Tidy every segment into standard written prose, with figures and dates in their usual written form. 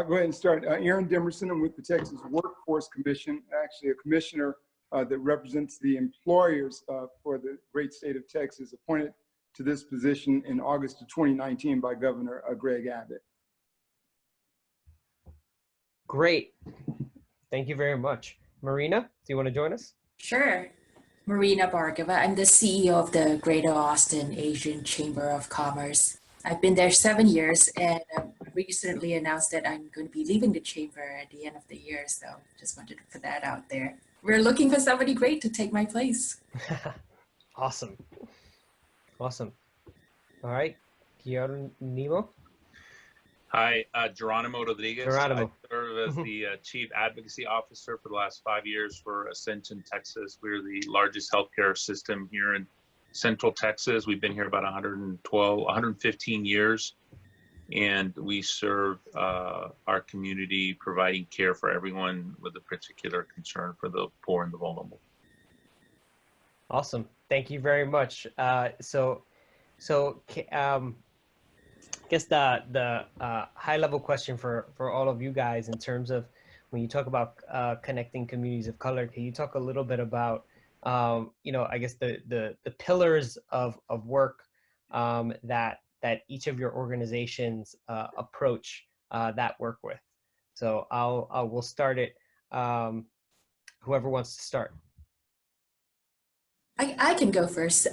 go ahead and start. Aaron Dimerson, I'm with the Texas Workforce Commission, actually a commissioner that represents the employers for the great state of Texas, appointed to this position in August of 2019 by Governor Greg Abbott. Great. Thank you very much. Marina, do you want to join us? Sure. Marina Bhargava. I'm the CEO of the Greater Austin Asian Chamber of Commerce. I've been there 7 years, and recently announced that I'm going to be leaving the chamber at the end of the year. So just wanted to put that out there. We're looking for somebody great to take my place. Awesome. Awesome. All right. Nemo. Hi, Geronimo Rodriguez. Geronimo. I serve as the Chief Advocacy Officer for the last 5 years for Ascension, Texas. We're the largest healthcare system here in Central Texas. We've been here about 115 years, and we serve our community, providing care for everyone with a particular concern for the poor and the vulnerable. Awesome. Thank you very much. I guess the high level question for all of you guys in terms of when you talk about connecting communities of color, can you talk a little bit about I guess the pillars of work that each of your organizations approach that work with? So we'll start it. Whoever wants to start. I can go first.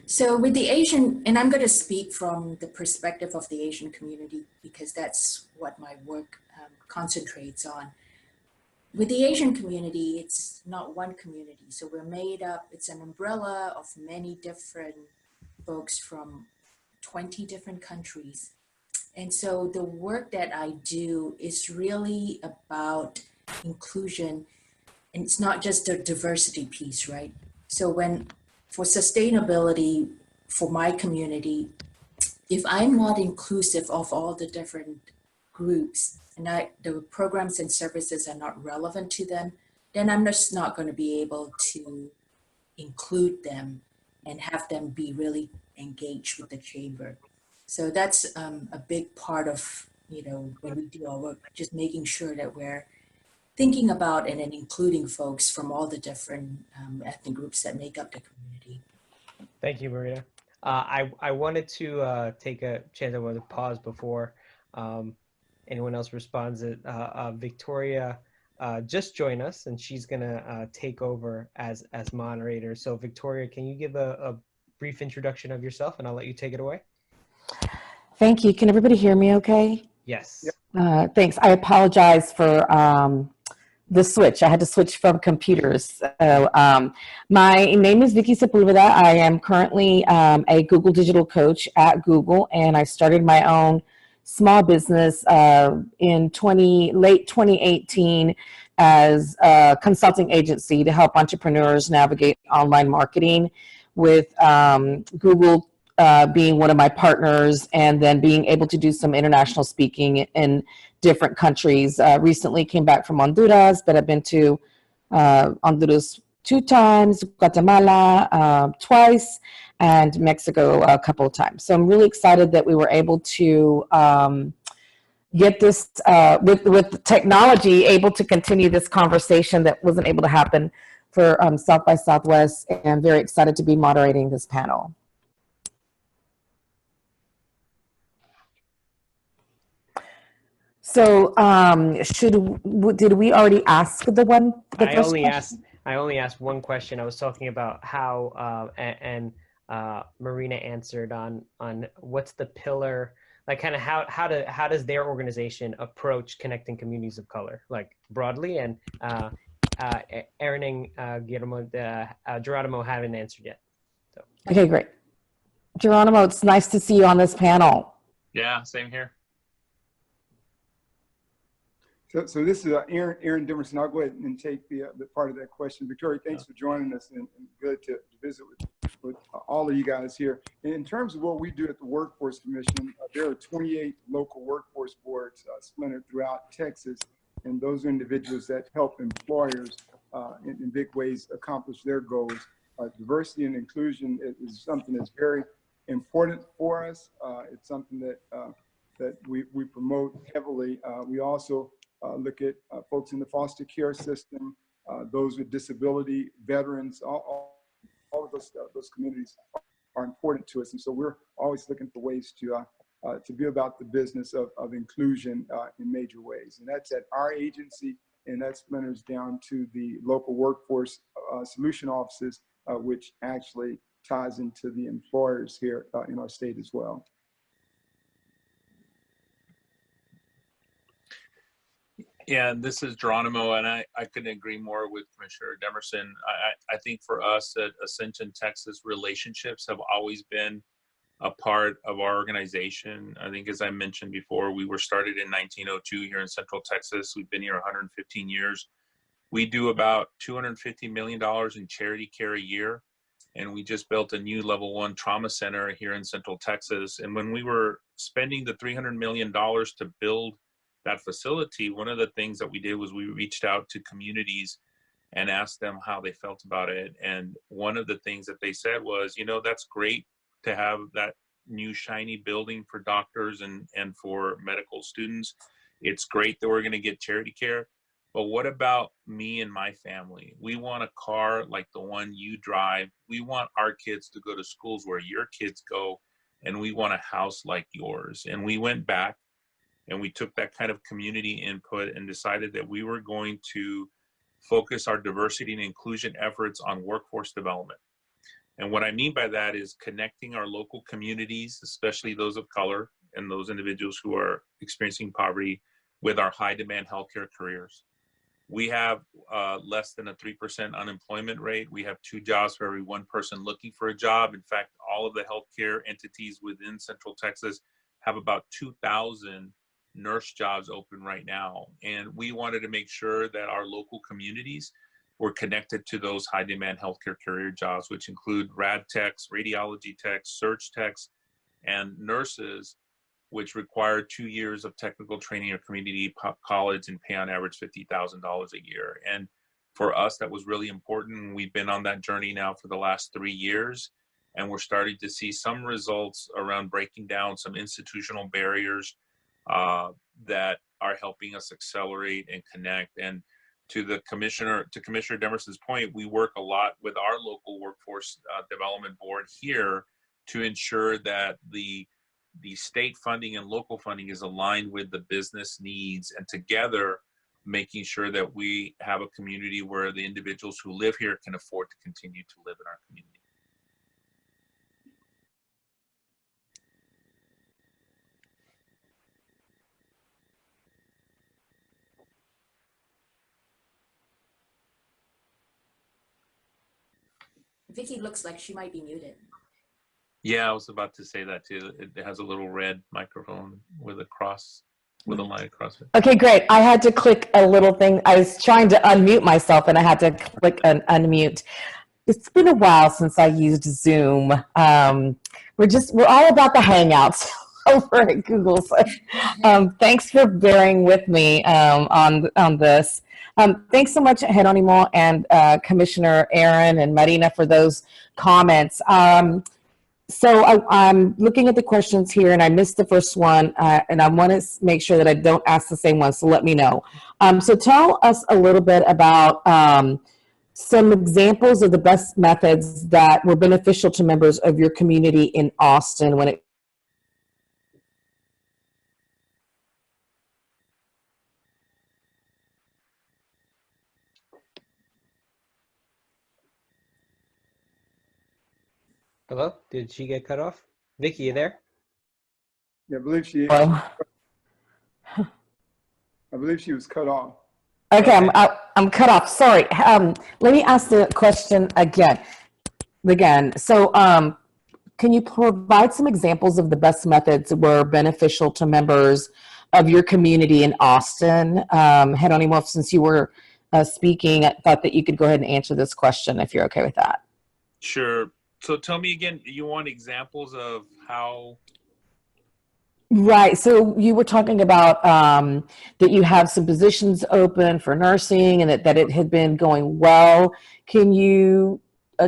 So with the Asian, and I'm going to speak from the perspective of the Asian community because that's what my work concentrates on. With the Asian community, it's not one community. So we're made up, it's an umbrella of many different folks from 20 different countries. And so the work that I do is really about inclusion, and it's not just a diversity piece, right? So for sustainability for my community, if I'm not inclusive of all the different groups and the programs and services are not relevant to them, then I'm just not going to be able to include them and have them be really engaged with the chamber. So that's a big part of, when we do our work, just making sure that we're thinking about and then including folks from all the different ethnic groups that make up the community. Thank you, Marina. I wanted to take a chance. I wanted to pause before anyone else responds. Victoria just joined us, and she's gonna take over as moderator. So Victoria, can you give a brief introduction of yourself, and I'll let you take it away. Thank you. Can everybody hear me okay? Yes. Yep. Thanks. I apologize for the switch. I had to switch from computers. So, my name is Vicky Sepulveda. I am currently a Google digital coach at Google, and I started my own small business in late 2018 as a consulting agency to help entrepreneurs navigate online marketing, with Google being one of my partners, and then being able to do some international speaking in different countries. Recently came back from Honduras, but I've been to Honduras 2 times, Guatemala twice, and Mexico a couple of times. So I'm really excited that we were able to get this, with technology, able to continue this conversation that wasn't able to happen for South by Southwest, and very excited to be moderating this panel. So did we already ask the first question? I only asked one question. I was talking about how Marina answered on what's the pillar, like kind of how does their organization approach connecting communities of color, like broadly, and Aaron and Geronimo haven't answered yet. So. Okay, great. Geronimo, it's nice to see you on this panel. Yeah, same here. So this is Aaron Dimerson. I'll go ahead and take the part of that question. Victoria, thanks for joining us, and good to visit with all of you guys here. In terms of what we do at the Workforce Commission, there are 28 local workforce boards splintered throughout Texas, and those are individuals that help employers in big ways accomplish their goals. Diversity and inclusion is something that's very important for us. It's something that that we promote heavily. We also look at folks in the foster care system, those with disability, veterans, all of those communities are important to us. And so we're always looking for ways to be about the business of inclusion in major ways. And that's at our agency, and that splinters down to the local workforce solution offices, which actually ties into the employers here in our state as well. Yeah, and this is Geronimo, and I couldn't agree more with Commissioner Demerson. I think for us at Ascension, Texas, relationships have always been a part of our organization. I think, as I mentioned before, we were started in 1902 here in Central Texas. We've been here 115 years. We do about $250 million in charity care a year, and we just built a new level 1 trauma center here in Central Texas. And when we were spending the $300 million to build that facility, one of the things that we did was we reached out to communities and asked them how they felt about it. And one of the things that they said was, you know, that's great to have that new shiny building for doctors and for medical students. It's great that we're going to get charity care, but what about me and my family? We want a car like the one you drive. We want our kids to go to schools where your kids go, and we want a house like yours. And we went back and we took that kind of community input and decided that we were going to focus our diversity and inclusion efforts on workforce development. And what I mean by that is connecting our local communities, especially those of color and those individuals who are experiencing poverty, with our high demand healthcare careers. We have less than a 3% unemployment rate. We have 2 jobs for every 1 person looking for a job. In fact, all of the healthcare entities within Central Texas have about 2,000 nurse jobs open right now. And we wanted to make sure that our local communities were connected to those high demand healthcare career jobs, which include rad techs, radiology techs, surge techs, and nurses, which require 2 years of technical training or community college and pay on average $50,000 a year. And for us, that was really important. We've been on that journey now for the last 3 years, and we're starting to see some results around breaking down some institutional barriers that are helping us accelerate and connect. And to Commissioner Demerson's point, we work a lot with our local workforce development board here to ensure that the state funding and local funding is aligned with the business needs, and together making sure that we have a community where the individuals who live here can afford to continue to live in our community. Vicky looks like she might be muted. Yeah, I was about to say that too. It has a little red microphone with a cross, with a line across it. Okay, great. I had to click a little thing. I was trying to unmute myself and I had to click an unmute. It's been a while since I used Zoom. We're all about the Hangouts over at Google. So, thanks for bearing with me on this. Thanks so much, Geronimo and Commissioner Aaron and Marina, for those comments. So I'm looking at the questions here, and I missed the first one, and I want to make sure that I don't ask the same one, so let me know. So tell us a little bit about some examples of the best methods that were beneficial to members of your community in Austin when it Hello? Did she get cut off? Vicky, you there? Yeah, I believe she was cut off. Okay, Okay. I'm cut off. Sorry. Let me ask the question again. So, can you provide some examples of the best methods that were beneficial to members of your community in Austin? Geronimo, since you were speaking, I thought that you could go ahead and answer this question if you're okay with that. Sure. So tell me again, you want examples of how? Right. So you were talking about that you have some positions open for nursing and that it had been going well. Can you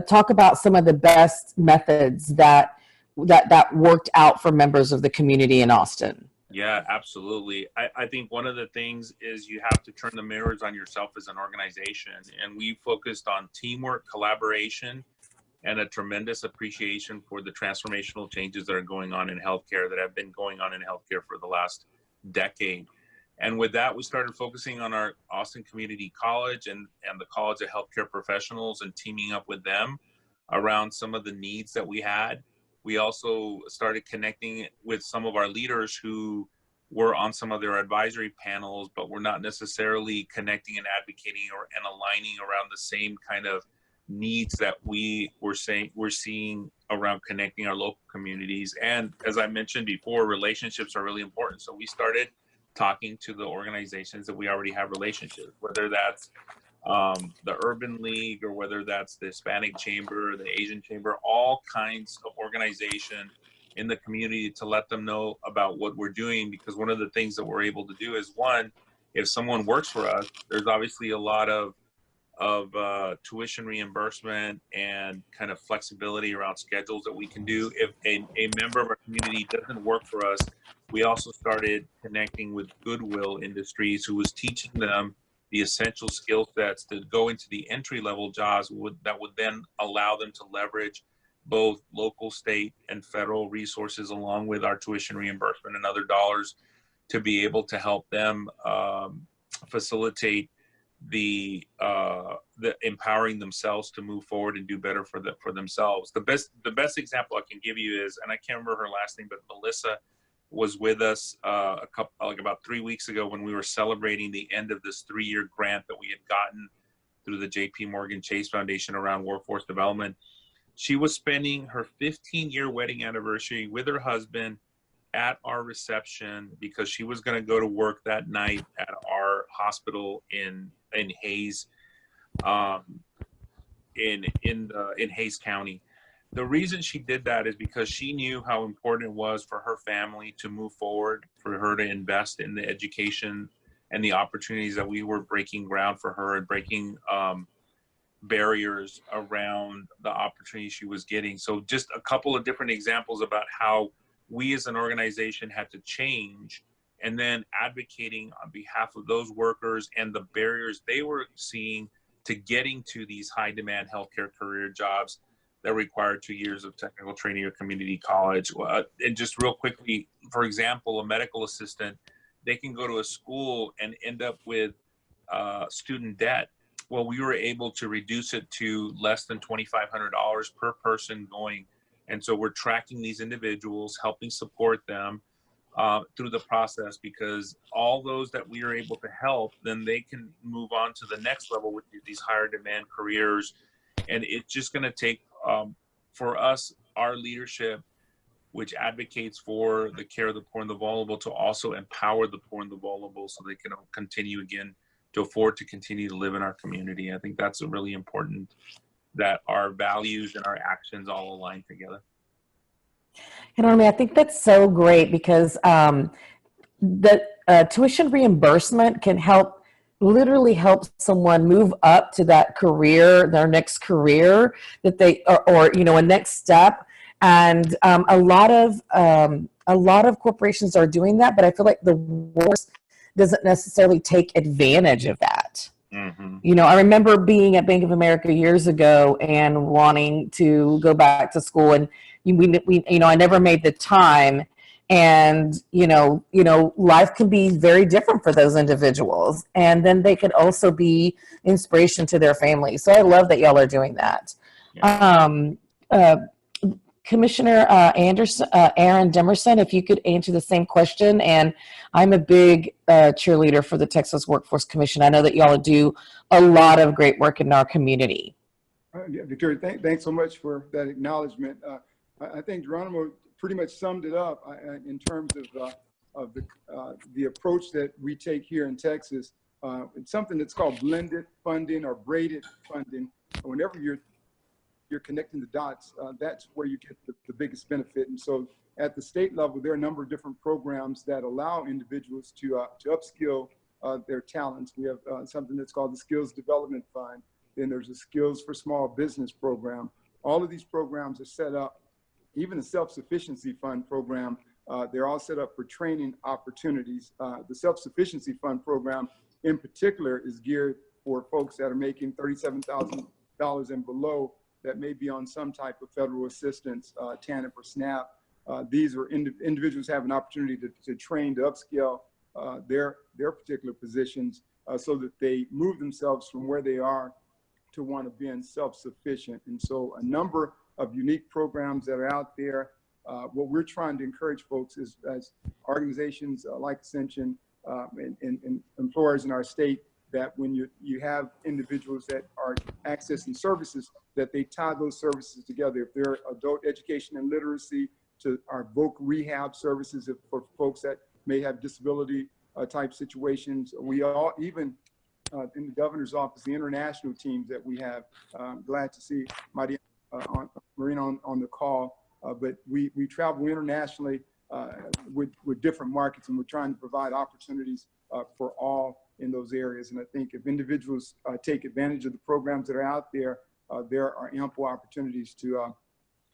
talk about some of the best methods that worked out for members of the community in Austin? Yeah, absolutely. I think one of the things is you have to turn the mirrors on yourself as an organization. And we focused on teamwork, collaboration, and a tremendous appreciation for the transformational changes that are going on in healthcare, that have been going on in healthcare for the last decade. And with that, we started focusing on our Austin Community College and the College of Healthcare Professionals, and teaming up with them around some of the needs that we had. We also started connecting with some of our leaders who were on some of their advisory panels, but were not necessarily connecting and advocating and aligning around the same kind of needs that we're seeing around connecting our local communities. And as I mentioned before, relationships are really important. So we started talking to the organizations that we already have relationships, whether that's the Urban League, or whether that's the Hispanic Chamber, the Asian Chamber, all kinds of organization in the community, to let them know about what we're doing. Because one of the things that we're able to do is, one, if someone works for us, there's obviously a lot of tuition reimbursement and kind of flexibility around schedules that we can do. If a member of our community doesn't work for us, we also started connecting with Goodwill Industries, who was teaching them the essential skill sets to go into the entry-level jobs that would then allow them to leverage both local, state, and federal resources, along with our tuition reimbursement and other dollars, to be able to help them facilitate the empowering themselves to move forward and do better for themselves. The best example I can give you is, and I can't remember her last name, but Melissa was with us about 3 weeks ago, when we were celebrating the end of this 3-year grant that we had gotten through the JP Morgan Chase Foundation around workforce development. She was spending her 15-year wedding anniversary with her husband at our reception, because she was going to go to work that night at our hospital in Hayes, in Hayes County. The reason she did that is because she knew how important it was for her family to move forward, for her to invest in the education and the opportunities that we were breaking ground for her, and breaking barriers around the opportunities she was getting. So just a couple of different examples about how we as an organization had to change, and then advocating on behalf of those workers and the barriers they were seeing to getting to these high demand healthcare career jobs that require 2 years of technical training or community college. And just real quickly, for example, a medical assistant, they can go to a school and end up with student debt. Well, we were able to reduce it to less than $2,500 per person going. And so we're tracking these individuals, helping support them through the process, because all those that we are able to help, then they can move on to the next level with these higher demand careers. And it's just going to take, for us, our leadership, which advocates for the care of the poor and the vulnerable, to also empower the poor and the vulnerable, so they can continue again to afford to continue to live in our community. I think that's really important, that our values and our actions all align together. And I think that's so great, because the tuition reimbursement can literally help someone move up to that career, their next career that they, or a next step. And a lot of corporations are doing that, but I feel like the workforce doesn't necessarily take advantage of that. Mm-hmm. I remember being at Bank of America years ago and wanting to go back to school, and I never made the time. And life can be very different for those individuals, and then they could also be inspiration to their families. So I love that y'all are doing that. Yeah. Commissioner Aaron Demerson, if you could answer the same question. And I'm a big cheerleader for the Texas Workforce Commission. I know that y'all do a lot of great work in our community. Yeah, Victoria, thanks so much for that acknowledgement. I think Geronimo pretty much summed it up in terms of the approach that we take here in Texas. It's something that's called blended funding or braided funding. Whenever you're connecting the dots, that's where you get the biggest benefit. And so at the state level, there are a number of different programs that allow individuals to upskill their talents. We have something that's called the Skills Development Fund. Then there's a Skills for Small Business program. All of these programs are set up. Even the Self-Sufficiency Fund program They're all set up for training opportunities. The Self-Sufficiency Fund program in particular is geared for folks that are making $37,000 and below that may be on some type of federal assistance, TANF or SNAP. These are individuals have an opportunity to train, to upscale their particular positions so that they move themselves from where they are to one of being self-sufficient. And so a number of unique programs that are out there. What we're trying to encourage folks is, as organizations like Ascension and employers in our state, that when you have individuals that are accessing services, that they tie those services together. If they're adult education and literacy, to our voc rehab services for folks that may have disability type situations. We all, even in the governor's office, the international teams that we have, glad to see Marina on the call, but we travel internationally with different markets, and we're trying to provide opportunities for all in those areas. And I think if individuals take advantage of the programs that are out there, there are ample opportunities to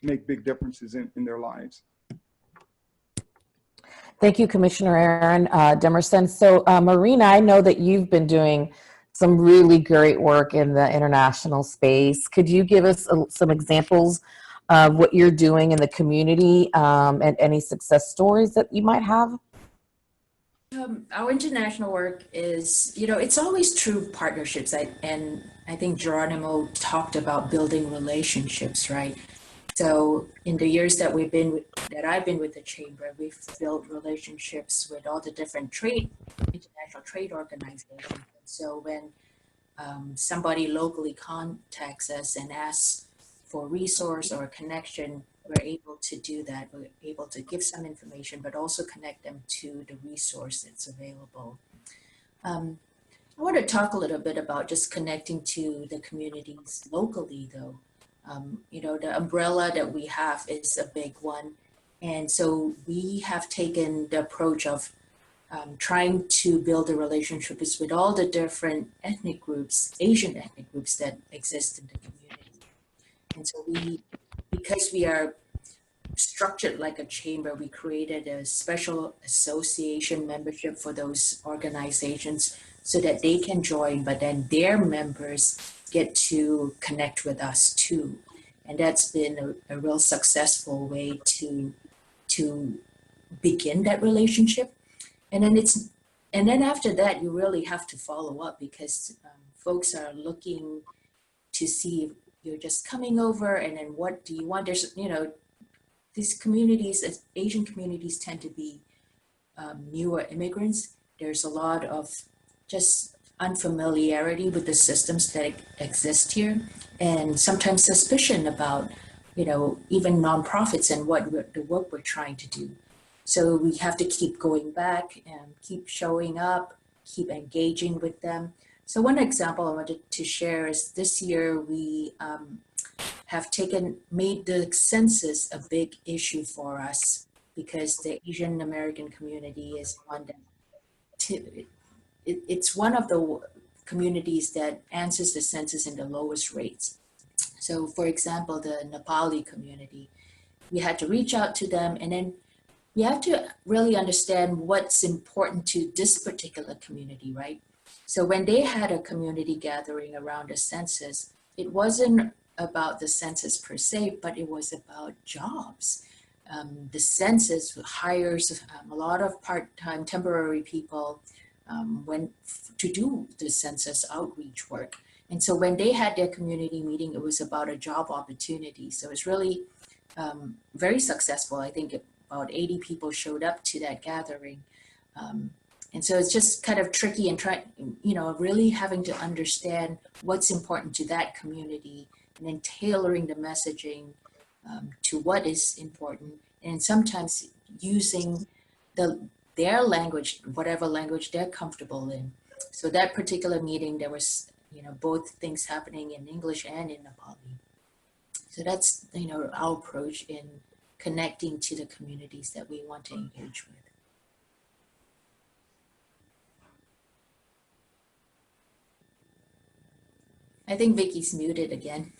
make big differences in their lives. Thank you, Commissioner Aaron Demerson. So Marina, I know that you've been doing some really great work in the international space. Could you give us some examples of what you're doing in the community and any success stories that you might have? Our international work is, it's always true partnerships. And I think Geronimo talked about building relationships, right? So in the years that I've been with the Chamber, we've built relationships with all the different international trade organizations. So when somebody locally contacts us and asks for resource or a connection, we're able to do that. We're able to give some information, but also connect them to the resource that's available. I want to talk a little bit about just connecting to the communities locally, though. The umbrella that we have is a big one. And so we have taken the approach of trying to build the relationships with all the different ethnic groups, Asian ethnic groups that exist in the community. And so because we are structured like a chamber, we created a special association membership for those organizations so that they can join, but then their members get to connect with us too. And that's been a real successful way to begin that relationship. And then after that, you really have to follow up because folks are looking to see if you're just coming over and then what do you want? There's, these communities, Asian communities tend to be newer immigrants. There's a lot of just unfamiliarity with the systems that exist here, and sometimes suspicion about, even nonprofits and the work we're trying to do. So we have to keep going back and keep showing up, keep engaging with them. So one example I wanted to share is this year we have made the census a big issue for us because the Asian American community is one that it's one of the communities that answers the census in the lowest rates. So for example, the Nepali community, we had to reach out to them, and then we have to really understand what's important to this particular community, right? So when they had a community gathering around the census, it wasn't about the census per se, but it was about jobs. The census hires a lot of part-time temporary people to do the census outreach work. And so when they had their community meeting, it was about a job opportunity. So it's really very successful. I think about 80 people showed up to that gathering. And so it's just kind of tricky and really having to understand what's important to that community and then tailoring the messaging to what is important. And sometimes using their language, whatever language they're comfortable in. So that particular meeting, there was, both things happening in English and in Nepali. So that's, our approach in connecting to the communities that we want to engage with. I think Vicky's muted again.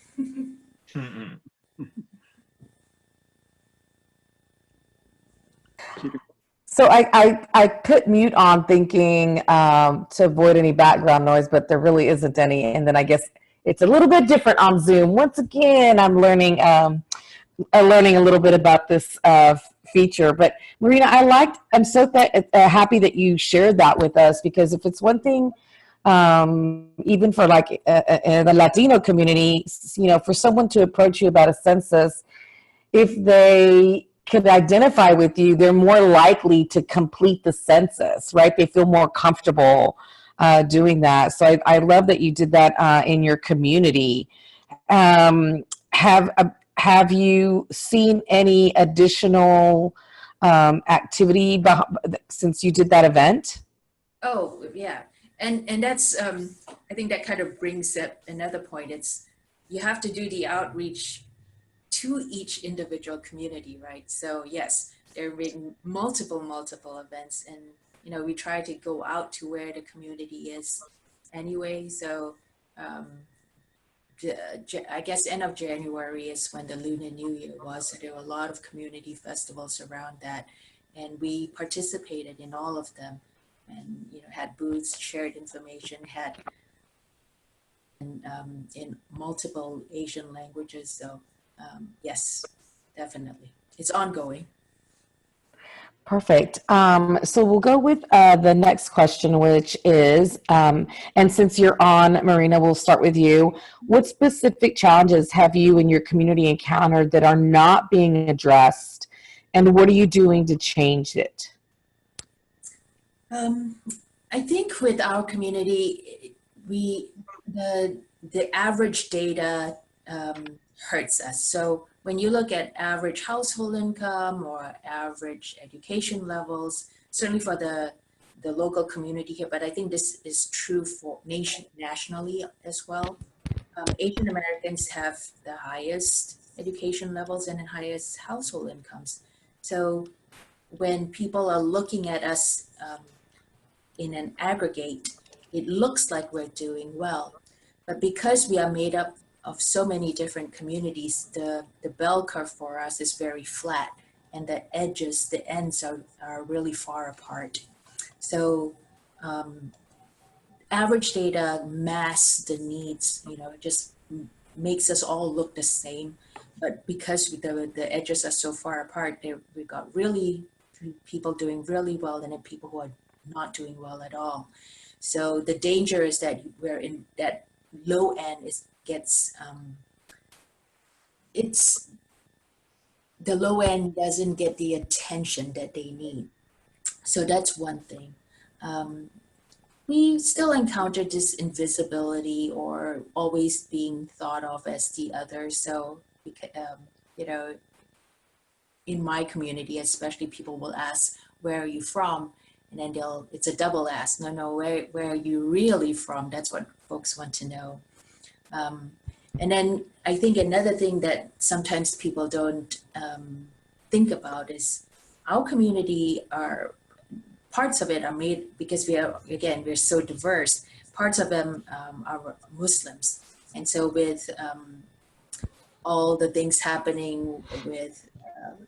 So I put mute on thinking to avoid any background noise, but there really isn't any. And then I guess it's a little bit different on Zoom. Once again, I'm learning a little bit about this feature. But Marina, I'm so happy that you shared that with us, because if it's one thing, even for like the Latino community, you know, for someone to approach you about a census, if they can identify with you, they're more likely to complete the census, right? They feel more comfortable doing that. So I love that you did that in your community. Have you seen any additional activity since you did that event? Oh, yeah. And that's, I think that kind of brings up another point. It's, you have to do the outreach to each individual community, right? So yes, there have been multiple events, and, you know, we try to go out to where the community is anyway. So I guess end of January is when the Lunar New Year was. So there were a lot of community festivals around that, and we participated in all of them, and, you know, had booths, shared information, had in multiple Asian languages. So yes, definitely, it's ongoing. Perfect. So we'll go with the next question, which is, and since you're on, Marina, we'll start with you. What specific challenges have you and your community encountered that are not being addressed, and what are you doing to change it? I think with our community, the average data hurts us. So when you look at average household income or average education levels, certainly for the local community here, but I think this is true for nationally as well. Asian Americans have the highest education levels and the highest household incomes. So when people are looking at us in an aggregate, it looks like we're doing well. But because we are made up of so many different communities, the bell curve for us is very flat, and the edges, the ends are really far apart. So average data masks the needs, you know, just makes us all look the same. But because the edges are so far apart, we've got really people doing really well, and then people who are not doing well at all. So the danger is that we're in that low end the low end doesn't get the attention that they need. So that's one thing. We still encounter this invisibility or always being thought of as the other. So, you know, in my community, especially, people will ask, where are you from? And then it's a double ask. No, where are you really from? That's what folks want to know. And then I think another thing that sometimes people don't think about is our community parts of it are made, because we're so diverse, parts of them are Muslims. And so with all the things happening with,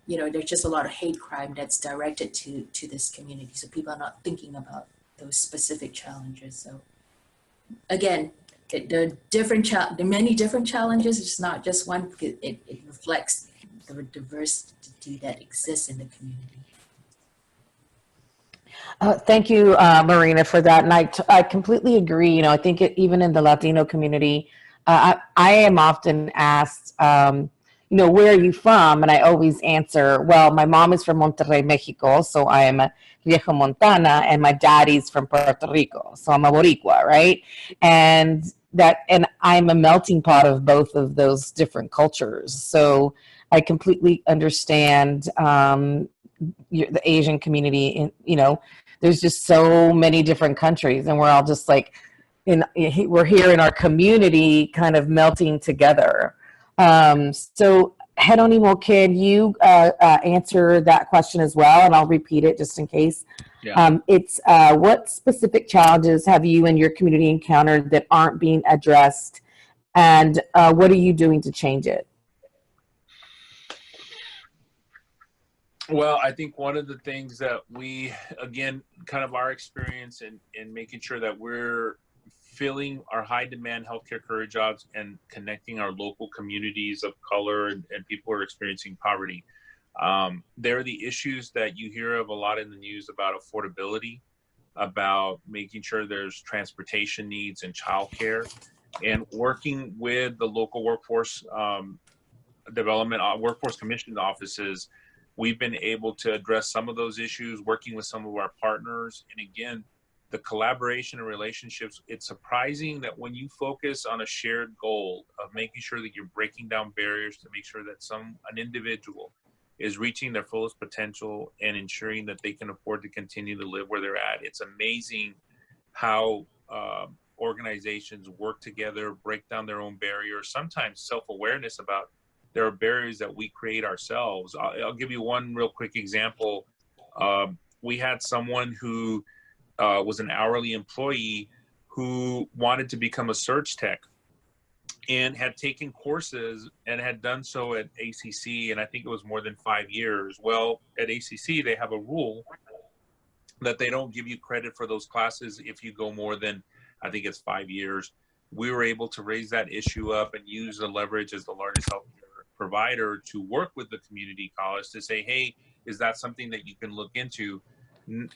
you know, there's just a lot of hate crime that's directed to this community. So people are not thinking about those specific challenges. So again, there are many different challenges. It's not just one, because it reflects the diversity that exists in the community. Thank you, Marina, for that. And I completely agree. You know, I think even in the Latino community, I am often asked, you know, where are you from? And I always answer, well, my mom is from Monterrey, Mexico, so I am a Viejo Montana, and my daddy's from Puerto Rico, so I'm a Boricua, right? And I'm a melting pot of both of those different cultures. So I completely understand the Asian community. And, you know, there's just so many different countries, and we're all just like, we're here in our community kind of melting together. So Jeronimo, can you answer that question as well? And I'll repeat it just in case. Yeah. It's what specific challenges have you and your community encountered that aren't being addressed, and what are you doing to change it? Well, I think one of the things that we, again, kind of our experience in making sure that we're filling our high demand healthcare career jobs and connecting our local communities of color and people who are experiencing poverty. There are the issues that you hear of a lot in the news about affordability, about making sure there's transportation needs and childcare, and working with the local workforce development, workforce commission offices. We've been able to address some of those issues, working with some of our partners. And again, the collaboration and relationships, it's surprising that when you focus on a shared goal of making sure that you're breaking down barriers to make sure that an individual is reaching their fullest potential and ensuring that they can afford to continue to live where they're at. It's amazing how organizations work together, break down their own barriers, sometimes self-awareness about there are barriers that we create ourselves. I'll give you one real quick example. We had someone who was an hourly employee who wanted to become a search tech and had taken courses and had done so at ACC, and I think it was more than 5 years. Well, at ACC, they have a rule that they don't give you credit for those classes if you go more than, I think it's 5 years. We were able to raise that issue up and use the leverage as the largest healthcare provider to work with the community college to say, hey, is that something that you can look into?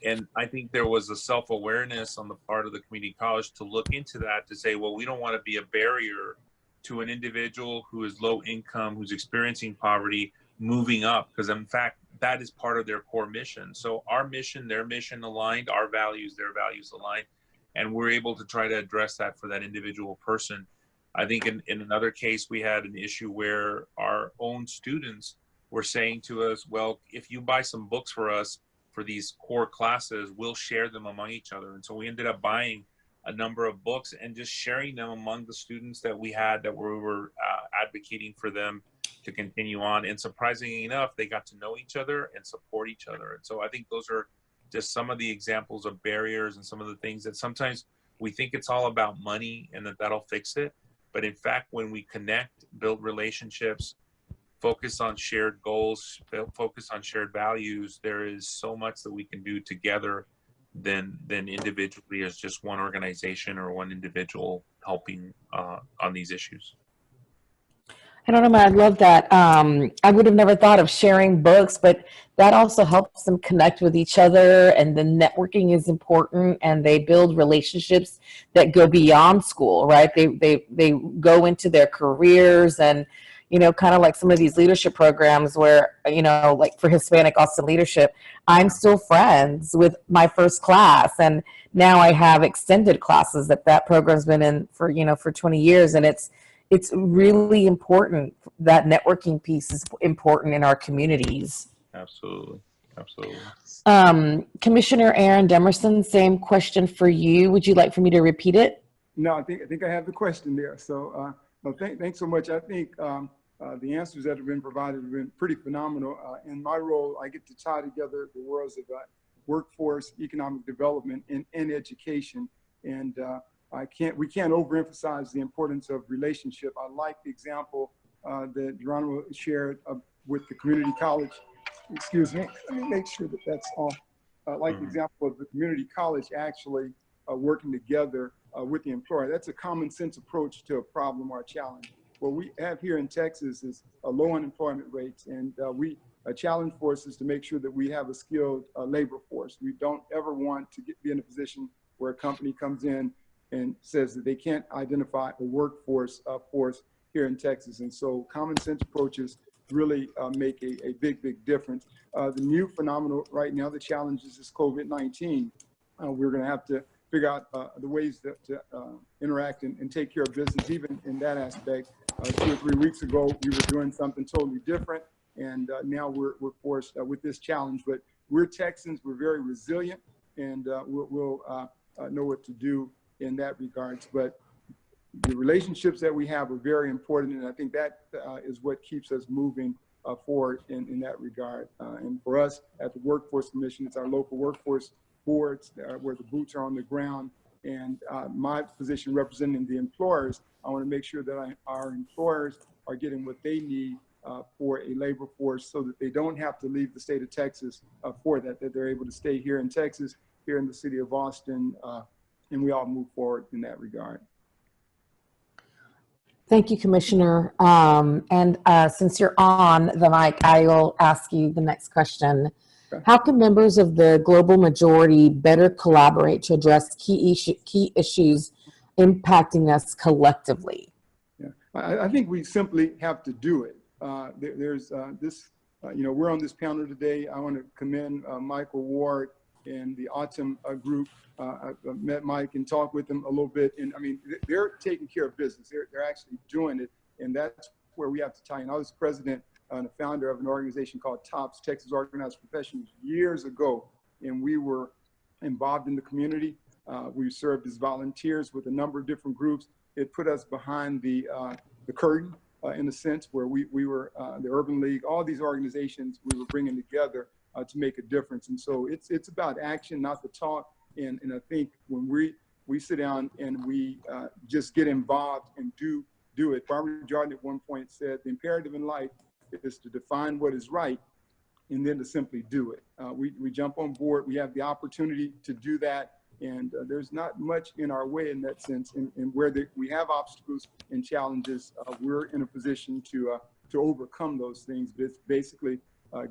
And I think there was a self-awareness on the part of the community college to look into that, to say, well, we don't want to be a barrier to an individual who is low income, who's experiencing poverty, moving up, because in fact, that is part of their core mission. So our mission, their mission aligned, our values, their values aligned, and we're able to try to address that for that individual person. I think in another case, we had an issue where our own students were saying to us, well, if you buy some books for us for these core classes, we'll share them among each other. And so we ended up buying a number of books and just sharing them among the students that we had, that we were advocating for them to continue on. And surprisingly enough, they got to know each other and support each other. And so I think those are just some of the examples of barriers and some of the things that sometimes we think it's all about money and that'll fix it. But in fact, when we connect, build relationships, focus on shared goals, focus on shared values, there is so much that we can do together than individually as just one organization or one individual helping on these issues. I don't know, man, I love that. I would have never thought of sharing books, but that also helps them connect with each other, and the networking is important, and they build relationships that go beyond school, right? They go into their careers, and, you know, kind of like some of these leadership programs where, you know, like for Hispanic Austin Leadership, I'm still friends with my first class, and now I have extended classes that program's been in for, you know, for 20 years, and it's really important. That networking piece is important in our communities. Absolutely. Absolutely. Commissioner Aaron Demerson, same question for you. Would you like for me to repeat it? No, I think I have the question there. So thanks so much. I think the answers that have been provided have been pretty phenomenal. In my role, I get to tie together the worlds of workforce, economic development, and education. And we can't overemphasize the importance of relationship. I like the example that Geronimo shared with the community college. Excuse me, let me make sure that that's off. I like the example of the community college actually working together with the employer. That's a common sense approach to a problem or a challenge. What we have here in Texas is low unemployment rates, and a challenge for us is to make sure that we have a skilled labor force. We don't ever want to be in a position where a company comes in and says that they can't identify a workforce force here in Texas. And so common sense approaches really make a big difference. The new phenomenon right now, the challenge is COVID-19. We're going to have to figure out the ways to interact and take care of business, even in that aspect. 2 or 3 weeks ago, we were doing something totally different, and now we're forced with this challenge. But we're Texans, we're very resilient, and we'll know what to do in that regards. But the relationships that we have are very important, and I think that is what keeps us moving forward in that regard. And for us at the Workforce Commission, it's our local workforce boards where the boots are on the ground. And my position representing the employers, I want to make sure that our employers are getting what they need for a labor force so that they don't have to leave the state of Texas for that they're able to stay here in Texas, here in the city of Austin, and we all move forward in that regard. Thank you, Commissioner. Since you're on the mic, I will ask you the next question. Okay. How can members of the global majority better collaborate to address key issues impacting us collectively? Yeah, I think we simply have to do it. There's this, we're on this panel today. I want to commend Michael Ward and the Autumn group. I met Mike and talked with them a little bit, and I mean, they're taking care of business. They're actually doing it, and that's where we have to tie in. I was president and the founder of an organization called TOPS, Texas Organized Professionals, years ago, and we were involved in the community. We served as volunteers with a number of different groups. It put us behind the curtain, in a sense, where we were the Urban League, all these organizations we were bringing together to make a difference. And so it's about action, not the talk. And I think when we sit down and we just get involved and do it. Barbara Jordan at one point said, the imperative in life is to define what is right and then to simply do it. We jump on board, we have the opportunity to do that. And there's not much in our way in that sense. And where we have obstacles and challenges, we're in a position to overcome those things. It's basically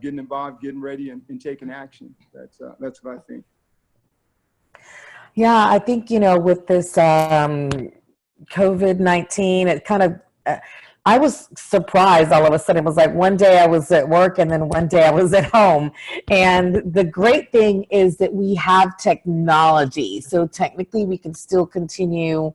getting involved, getting ready, and taking action. That's what I think. Yeah, I think, with this COVID-19, it kind of, I was surprised all of a sudden. It was like one day I was at work and then one day I was at home. And the great thing is that we have technology. So technically we can still continue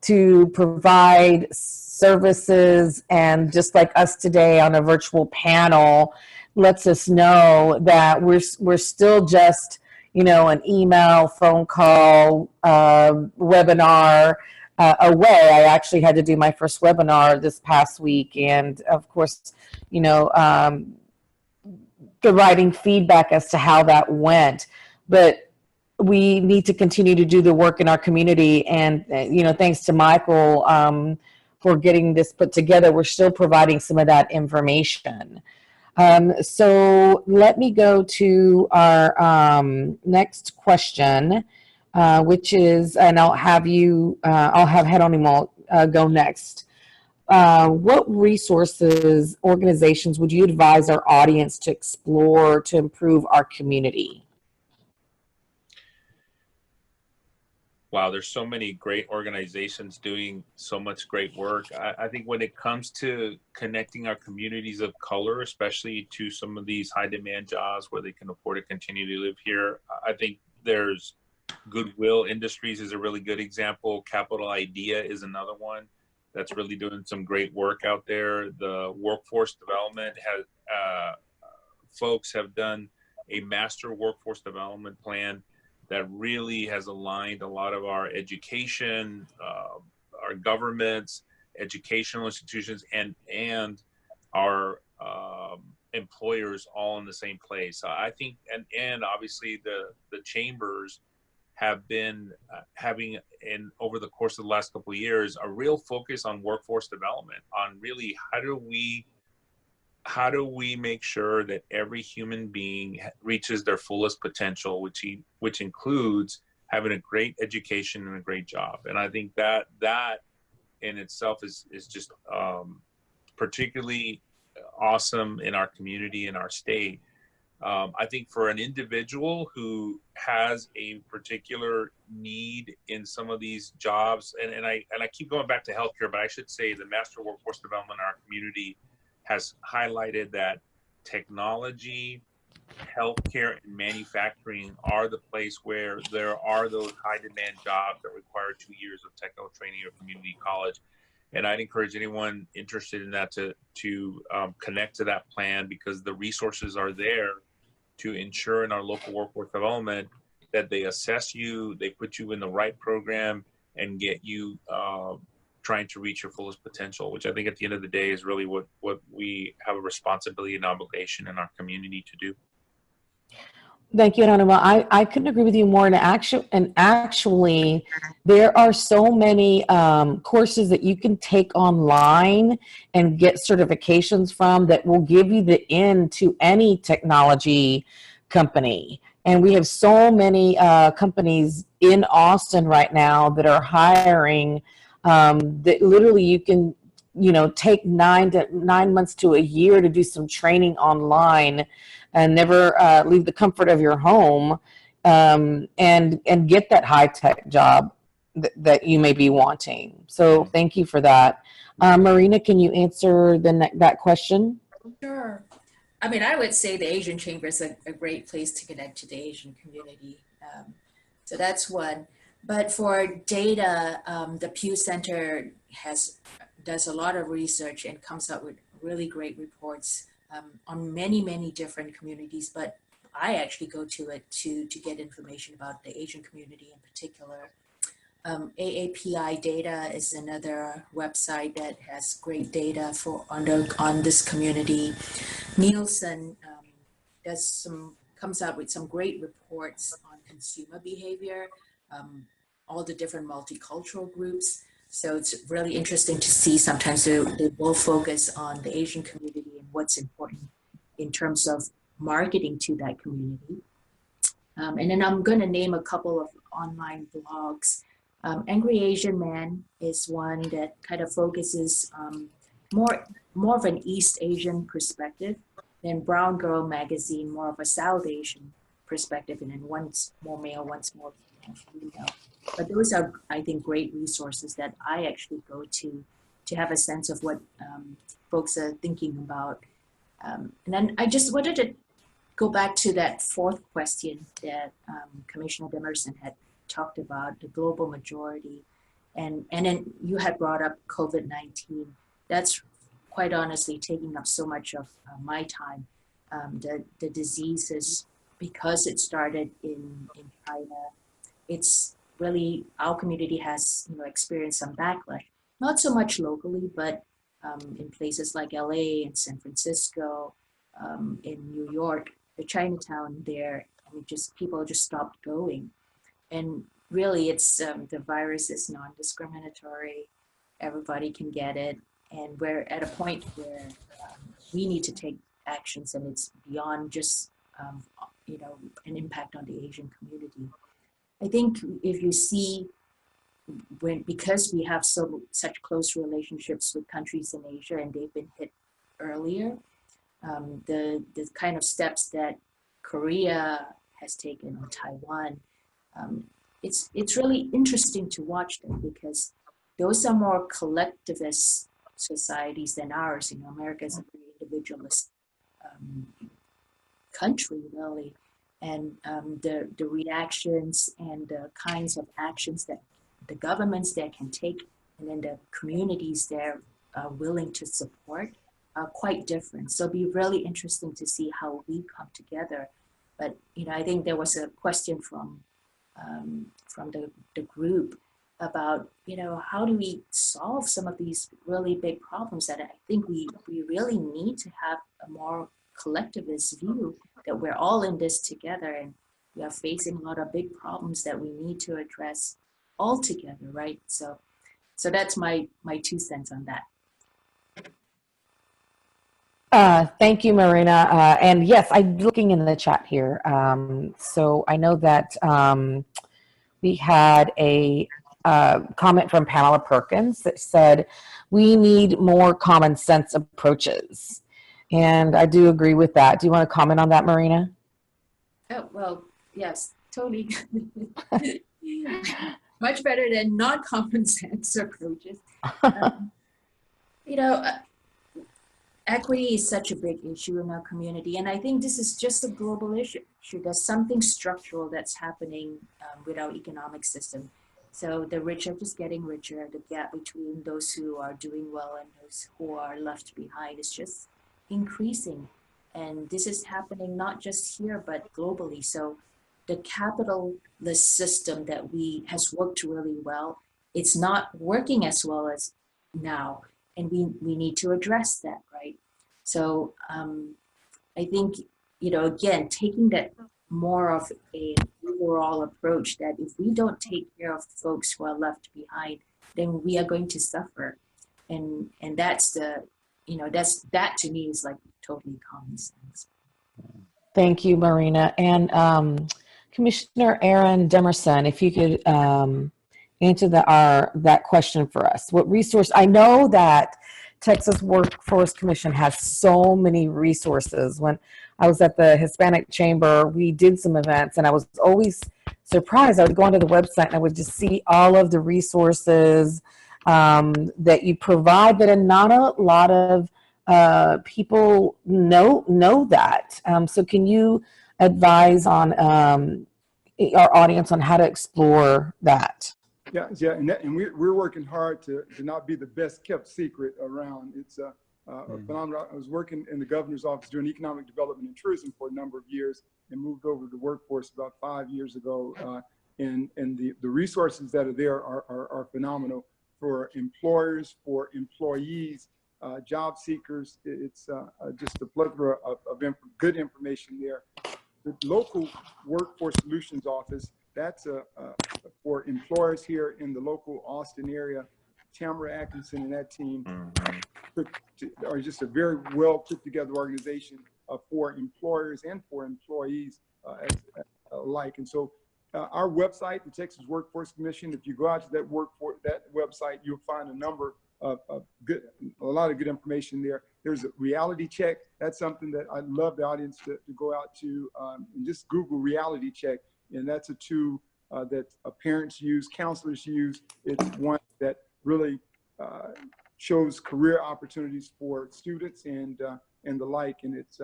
to provide services, and just like us today on a virtual panel lets us know that we're still just, an email, phone call, webinar away. I actually had to do my first webinar this past week, and of course, providing feedback as to how that went. But we need to continue to do the work in our community, and thanks to Michael for getting this put together, we're still providing some of that information. So let me go to our next question, which is, and I'll have Geronimo go next. What resources, organizations would you advise our audience to explore to improve our community? Wow, there's so many great organizations doing so much great work. I think when it comes to connecting our communities of color, especially to some of these high demand jobs where they can afford to continue to live here, I think there's Goodwill Industries is a really good example. Capital Idea is another one that's really doing some great work out there. The workforce development folks have done a master workforce development plan that really has aligned a lot of our education, our governments, educational institutions, and our employers all in the same place. I think, and obviously the chambers have been having, over the course of the last couple of years, a real focus on workforce development, on really how do we make sure that every human being reaches their fullest potential, which includes having a great education and a great job. And I think that in itself is just particularly awesome in our community, in our state. I think for an individual who has a particular need in some of these jobs, and I keep going back to healthcare, but I should say the Master Workforce Development in our community has highlighted that technology, healthcare, and manufacturing are the place where there are those high demand jobs that require 2 years of technical training or community college. And I'd encourage anyone interested in that to connect to that plan, because the resources are there to ensure in our local workforce development that they assess you, they put you in the right program, and get you trying to reach your fullest potential, which I think at the end of the day is really what we have a responsibility and obligation in our community to do. Thank you, Anonima. I couldn't agree with you more. And actually, there are so many courses that you can take online and get certifications from that will give you the in to any technology company. And we have so many companies in Austin right now that are hiring that literally you can, take 9 months to a year to do some training online and never leave the comfort of your home, and get that high tech job that you may be wanting. So thank you for that. Marina, can you answer that question? Sure. I mean, I would say the Asian Chamber is a great place to connect to the Asian community. So that's one. But for data, the Pew Center does a lot of research and comes up with really great reports on many, many different communities. But I actually go to it to get information about the Asian community in particular. AAPI Data is another website that has great data on this community. Nielsen comes out with some great reports on consumer behavior, all the different multicultural groups. So it's really interesting to see. Sometimes they will focus on the Asian community and what's important in terms of marketing to that community. And then I'm going to name a couple of online blogs. Angry Asian Man is one that kind of focuses more of an East Asian perspective, then Brown Girl magazine, more of a South Asian perspective, and then one's more male, one's more female. But those are, I think, great resources that I actually go to have a sense of what folks are thinking about. And then I just wanted to go back to that fourth question that Commissioner Demerson had talked about, the global majority. And then you had brought up COVID-19. That's quite honestly taking up so much of my time. The disease is, because it started in China, it's really, our community has experienced some backlash, not so much locally, but in places like LA and San Francisco, in New York, the Chinatown there, people just stopped going. And really, it's the virus is non-discriminatory. Everybody can get it, and we're at a point where we need to take actions, and it's beyond just an impact on the Asian community. I think if you see, because we have such close relationships with countries in Asia, and they've been hit earlier, the kind of steps that Korea has taken, or Taiwan. It's really interesting to watch them, because those are more collectivist societies than ours. America is a very individualist country, really, and the reactions and the kinds of actions that the governments there can take, and then the communities they're willing to support, are quite different. So it'll be really interesting to see how we come together. But I think there was a question from the group about how do we solve some of these really big problems that I think we really need to have a more collectivist view, that we're all in this together, and we are facing a lot of big problems that we need to address all together, right? So that's my 2 cents on that. Thank you, Marina. And yes, I'm looking in the chat here. So I know that we had a comment from Pamela Perkins that said, we need more common sense approaches. And I do agree with that. Do you want to comment on that, Marina? Oh, well, yes, totally. Much better than non-common sense approaches. Equity is such a big issue in our community, and I think this is just a global issue. There's something structural that's happening with our economic system. So the rich are just getting richer. The gap between those who are doing well and those who are left behind is just increasing. And this is happening not just here, but globally. So the capitalist system that has worked really well, it's not working as well as now. And we need to address that, right? So I think, again, taking that more of an overall approach that if we don't take care of folks who are left behind, then we are going to suffer. And that's the, that to me is like totally common sense. Thank you, Marina. And Commissioner Aaron Demerson, if you could answer that question for us. What resource, I know that Texas Workforce Commission has so many resources. When I was at the Hispanic Chamber, we did some events, and I was always surprised. I would go onto the website and I would just see all of the resources that you provide, but not a lot of people know that. So can you advise on our audience on how to explore that? Yeah, and we're working hard to not be the best kept secret around. It's phenomenal. I was working in the governor's office doing economic development and tourism for a number of years, and moved over to the workforce about 5 years ago. And the resources that are there are phenomenal for employers, for employees, job seekers. It's just a plethora of good information there. The local Workforce Solutions Office, that's for employers here in the local Austin area. Tamara Atkinson and that team are just a very well put together organization for employers and for employees alike. And so our website, the Texas Workforce Commission, if you go out to that website, you'll find a number of a lot of good information there. There's a reality check. That's something that I'd love the audience to go out to and just Google reality check. And that's a tool that parents use, counselors use. It's one that really shows career opportunities for students and the like. And it's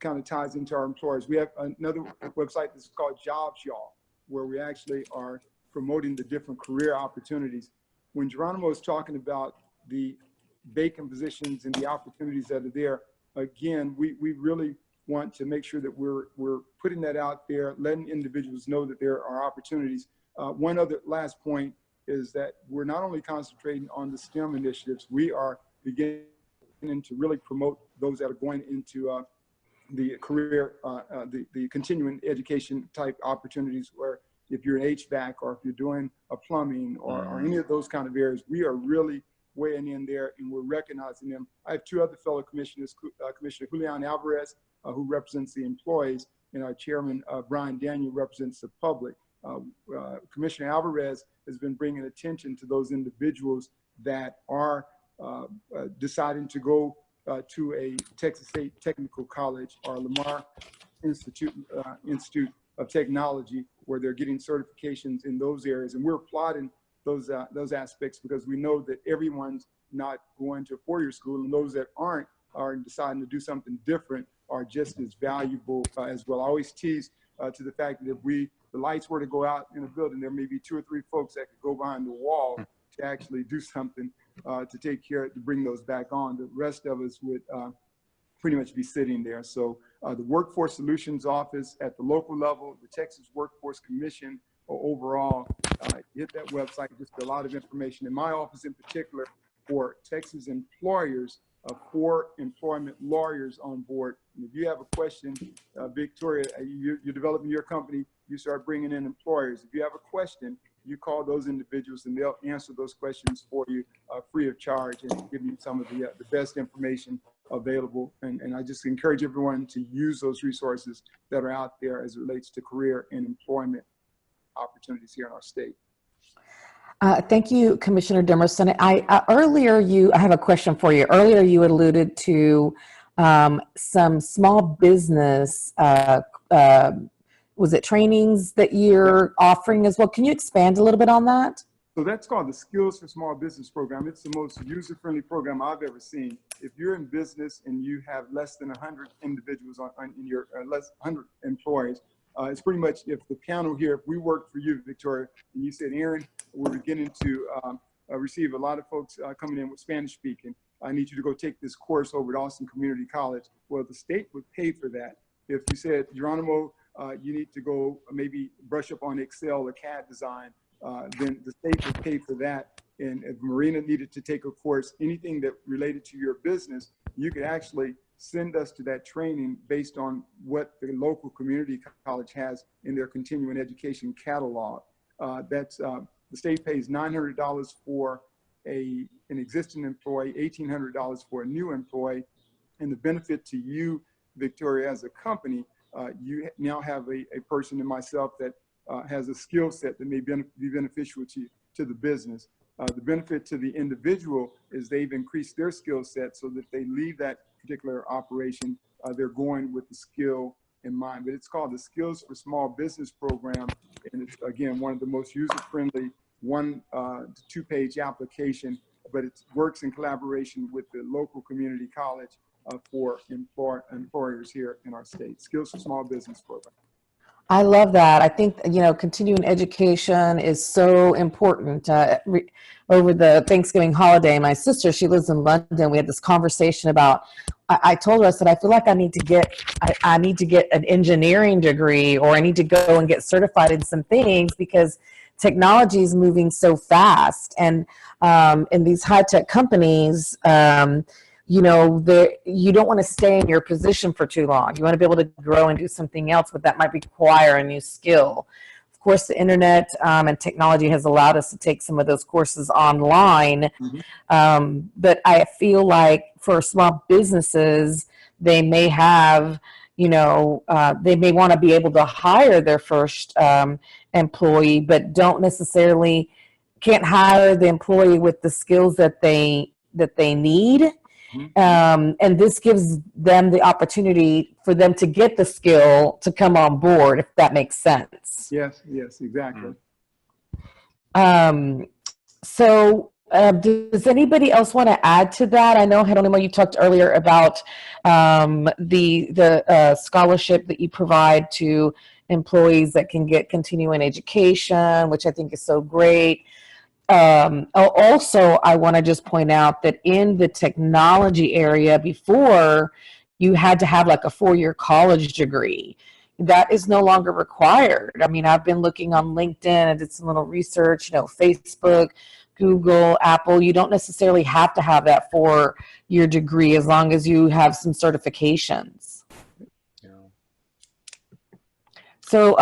kind of ties into our employers. We have another website that's called Jobs Y'all, where we actually are promoting the different career opportunities. When Geronimo is talking about the vacant positions and the opportunities that are there, again, we really want to make sure that we're putting that out there, letting individuals know that there are opportunities. One other last point is that we're not only concentrating on the STEM initiatives, we are beginning to really promote those that are going into the career, the continuing education type opportunities, where if you're an HVAC or if you're doing a plumbing or any of those kind of areas, we are really weighing in there and we're recognizing them. I have two other fellow commissioners, Commissioner Julian Alvarez, who represents the employees, and our chairman, Brian Daniel, represents the public. Commissioner Alvarez has been bringing attention to those individuals that are deciding to go to a Texas State Technical College or Lamar Institute of Technology, where they're getting certifications in those areas. And we're applauding those aspects, because we know that everyone's not going to a four-year school, and those that aren't are deciding to do something different are just as valuable as well. I always tease to the fact that if the lights were to go out in a building, there may be 2 or 3 folks that could go behind the wall to actually do something to take care, to bring those back on. The rest of us would pretty much be sitting there. So the Workforce Solutions Office at the local level, the Texas Workforce Commission overall, hit that website, just a lot of information. In my office in particular, for Texas employers, 4 employment lawyers on board. And if you have a question, Victoria, you're developing your company, you start bringing in employers. If you have a question, you call those individuals and they'll answer those questions for you free of charge and give you some of the best information available. And I just encourage everyone to use those resources that are out there as it relates to career and employment opportunities here in our state. Thank you, Commissioner Demerson. I have a question for you. Earlier, you alluded to some small business, was it trainings that you're offering as well? Can you expand a little bit on that? So that's called the Skills for Small Business program. It's the most user-friendly program I've ever seen. If you're in business and you have less than 100 individuals in your less 100 employees, it's pretty much, if the panel here, if we worked for you, Victoria, and you said, Aaron, we're beginning to receive a lot of folks coming in with Spanish speaking. I need you to go take this course over at Austin Community College. Well, the state would pay for that. If you said, Geronimo, you need to go maybe brush up on Excel or CAD design, then the state would pay for that. And if Marina needed to take a course, anything that related to your business, you could actually send us to that training based on what the local community college has in their continuing education catalog. The state pays $900 for an existing employee, $1,800 for a new employee, and the benefit to you, Victoria, as a company, you now have a person in myself that has a skill set that may be beneficial to the business. The benefit to the individual is they've increased their skill set so that they leave that particular operation, they're going with the skill in mind. But it's called the Skills for Small Business Program, and it's, again, one of the most user-friendly 1 to 2-page application, but it works in collaboration with the local community college for employers here in our state. Skills for Small Business Program. I love that. I think, you know, continuing education is so important. Over the Thanksgiving holiday, my sister, she lives in London. We had this conversation about, I told her, I said, I feel like I need to get an engineering degree, or I need to go and get certified in some things, because technology is moving so fast. And in these high-tech companies, you know, you don't want to stay in your position for too long. You want to be able to grow and do something else, but that might require a new skill. Of course, the internet and technology has allowed us to take some of those courses online. Mm-hmm. But I feel like for small businesses, they may have, you know, they may want to be able to hire their first employee, but can't hire the employee with the skills that they need. And this gives them the opportunity for them to get the skill to come on board, if that makes sense. Yes, exactly. So does anybody else want to add to that? I know, Geronimo, you talked earlier about the scholarship that you provide to employees that can get continuing education, which I think is so great. Also, I want to just point out that in the technology area, before, you had to have like a 4-year college degree. That is no longer required. I mean, I've been looking on LinkedIn and did some little research, you know, Facebook, Google, Apple. You don't necessarily have to have that 4-year degree as long as you have some certifications. Yeah. So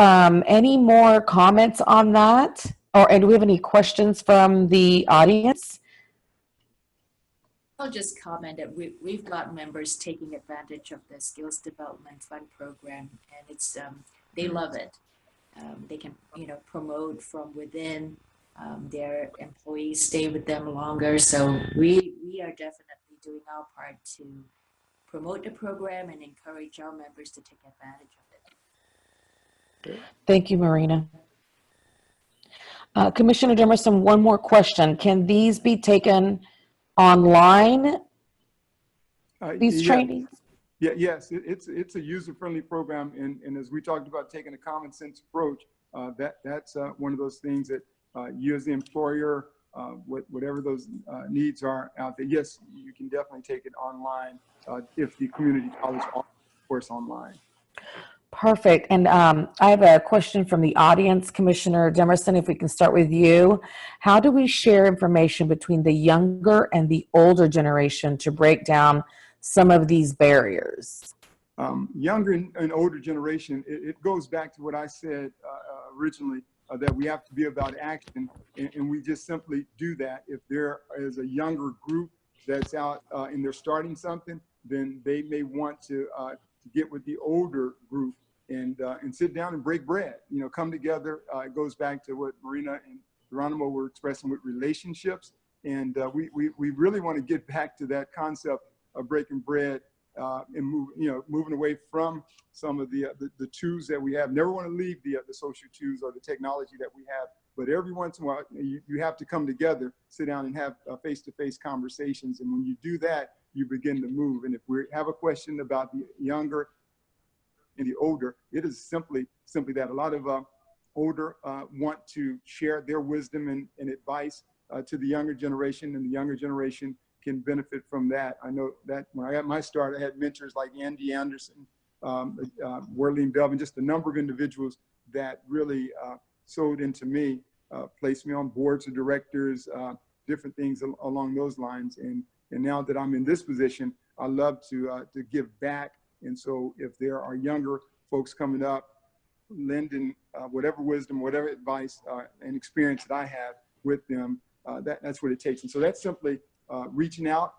any more comments on that? And do we have any questions from the audience? I'll just comment that we've got members taking advantage of the Skills Development Fund program, and it's they love it. They can, you know, promote from within. Their employees stay with them longer. So we are definitely doing our part to promote the program and encourage our members to take advantage of it. Thank you, Marina. Commissioner Demerson, one more question. Can these be taken online, these trainings? Yes, it's a user-friendly program, and as we talked about taking a common sense approach, that's one of those things that you as the employer, whatever those needs are out there, yes, you can definitely take it online if the community college offers the course online. Perfect. And I have a question from the audience, Commissioner Demerson, if we can start with you. How do we share information between the younger and the older generation to break down some of these barriers? Younger and older generation, it goes back to what I said originally, that we have to be about action, and we just simply do that. If there is a younger group that's out and they're starting something, then they may want to get with the older group and sit down and break bread, you know, come together. It goes back to what Marina and Geronimo were expressing with relationships. And we really want to get back to that concept of breaking bread and moving away from some of the tools that we have. Never want to leave the social tools or the technology that we have, but every once in a while, you have to come together, sit down and have face-to-face conversations. And when you do that, you begin to move. And if we have a question about the younger and the older, it is simply that a lot of older want to share their wisdom and advice to the younger generation, and the younger generation can benefit from that. I know that when I got my start, I had mentors like Andy Anderson, Worlene Belvin, just a number of individuals that really sold into me, placed me on boards of directors, different things along those lines. And now that I'm in this position, I love to give back. And so if there are younger folks coming up, lending whatever wisdom, whatever advice and experience that I have with them, that's what it takes. And so that's simply reaching out,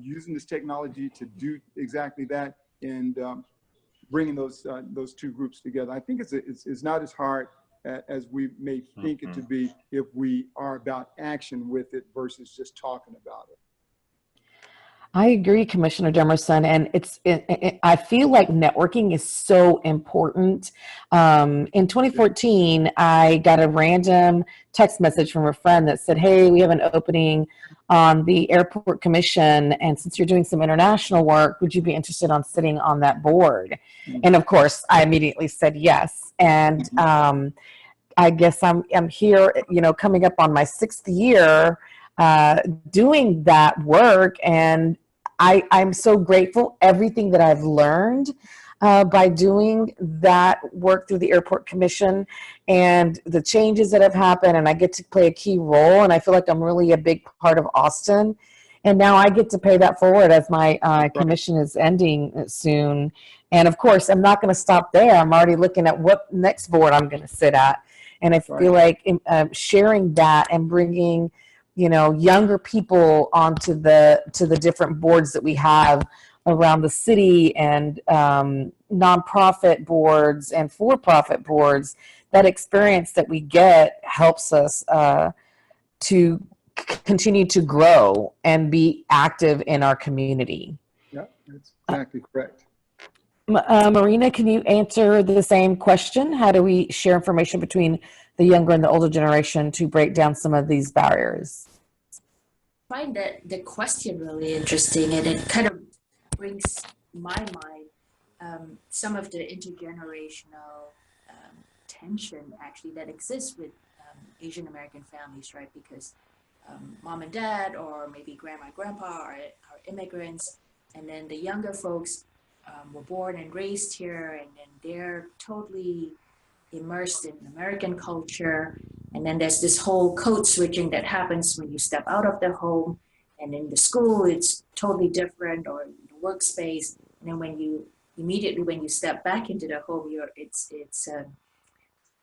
using this technology to do exactly that, and bringing those two groups together. I think it's not as hard as we may think it to be if we are about action with it versus just talking about it. I agree, Commissioner Demerson, and I feel like networking is so important. In 2014, I got a random text message from a friend that said, "Hey, we have an opening on the Airport Commission, and since you're doing some international work, would you be interested on sitting on that board?" And of course, I immediately said yes. And I guess I'm here, coming up on my 6th year doing that work, and I'm so grateful everything that I've learned by doing that work through the Airport Commission and the changes that have happened, and I get to play a key role, and I feel like I'm really a big part of Austin. And now I get to pay that forward as my commission is ending soon. And of course, I'm not going to stop there. I'm already looking at what next board I'm going to sit at. And I feel like sharing that and bringing, younger people onto the different boards that we have around the city, and nonprofit boards and for-profit boards, that experience that we get helps us to continue to grow and be active in our community. Yeah, that's exactly correct. Marina, can you answer the same question? How do we share information between the younger and the older generation to break down some of these barriers? I find that the question really interesting, and it kind of brings to my mind some of the intergenerational tension actually that exists with Asian American families, right? Because mom and dad, or maybe grandma and grandpa are immigrants, and then the younger folks were born and raised here, and then they're totally immersed in American culture. And then there's this whole code switching that happens when you step out of the home, and in the school it's totally different, or in the workspace. And then when you step back into the home, it's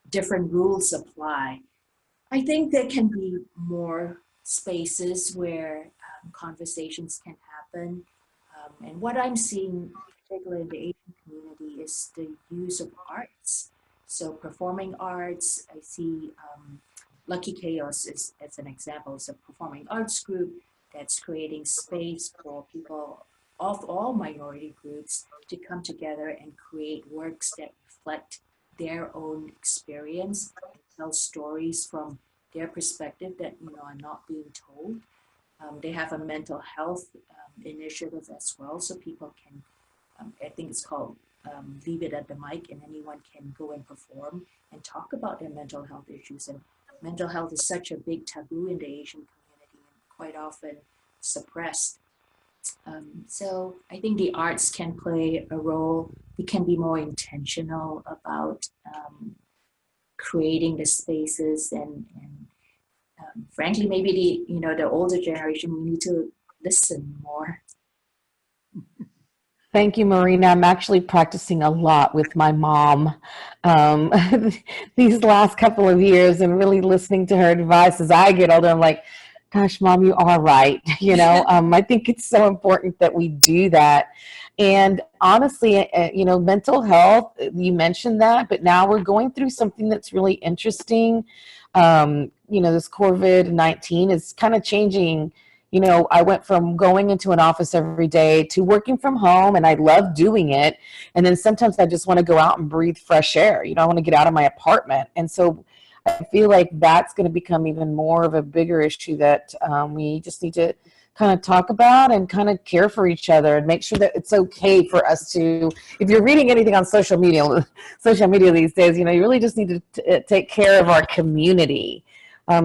different rules apply. I think there can be more spaces where conversations can happen. And what I'm seeing, particularly in the Asian community, is the use of arts. So performing arts, I see Lucky Chaos as an example. It's a performing arts group that's creating space for people of all minority groups to come together and create works that reflect their own experience, tell stories from their perspective that are not being told. They have a mental health initiative as well, so people can, I think it's called Leave It at the Mic, and anyone can go and perform and talk about their mental health issues. And mental health is such a big taboo in the Asian community, and quite often suppressed. So I think the arts can play a role. We can be more intentional about creating the spaces, and frankly, maybe the older generation, we need to listen more. Thank you, Marina. I'm actually practicing a lot with my mom these last couple of years, and really listening to her advice as I get older. I'm like, gosh, Mom, you are right. I think it's so important that we do that. And honestly, mental health, you mentioned that, but now we're going through something that's really interesting. This COVID-19 is kind of changing. I went from going into an office every day to working from home, and I love doing it. And then sometimes I just want to go out and breathe fresh air. I want to get out of my apartment. And so I feel like that's going to become even more of a bigger issue that we just need to kind of talk about and kind of care for each other and make sure that it's okay for us to, if you're reading anything on social media these days, you really just need to take care of our community.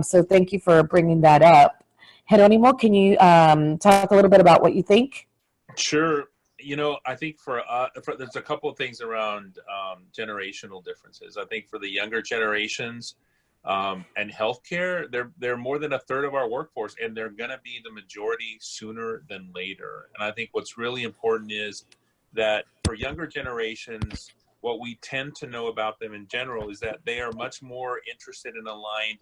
So thank you for bringing that up. Geronimo, can you talk a little bit about what you think? Sure. I think there's a couple of things around generational differences. I think for the younger generations, And healthcare, they're more than a third of our workforce, and they're going to be the majority sooner than later. And I think what's really important is that for younger generations, what we tend to know about them in general is that they are much more interested and aligned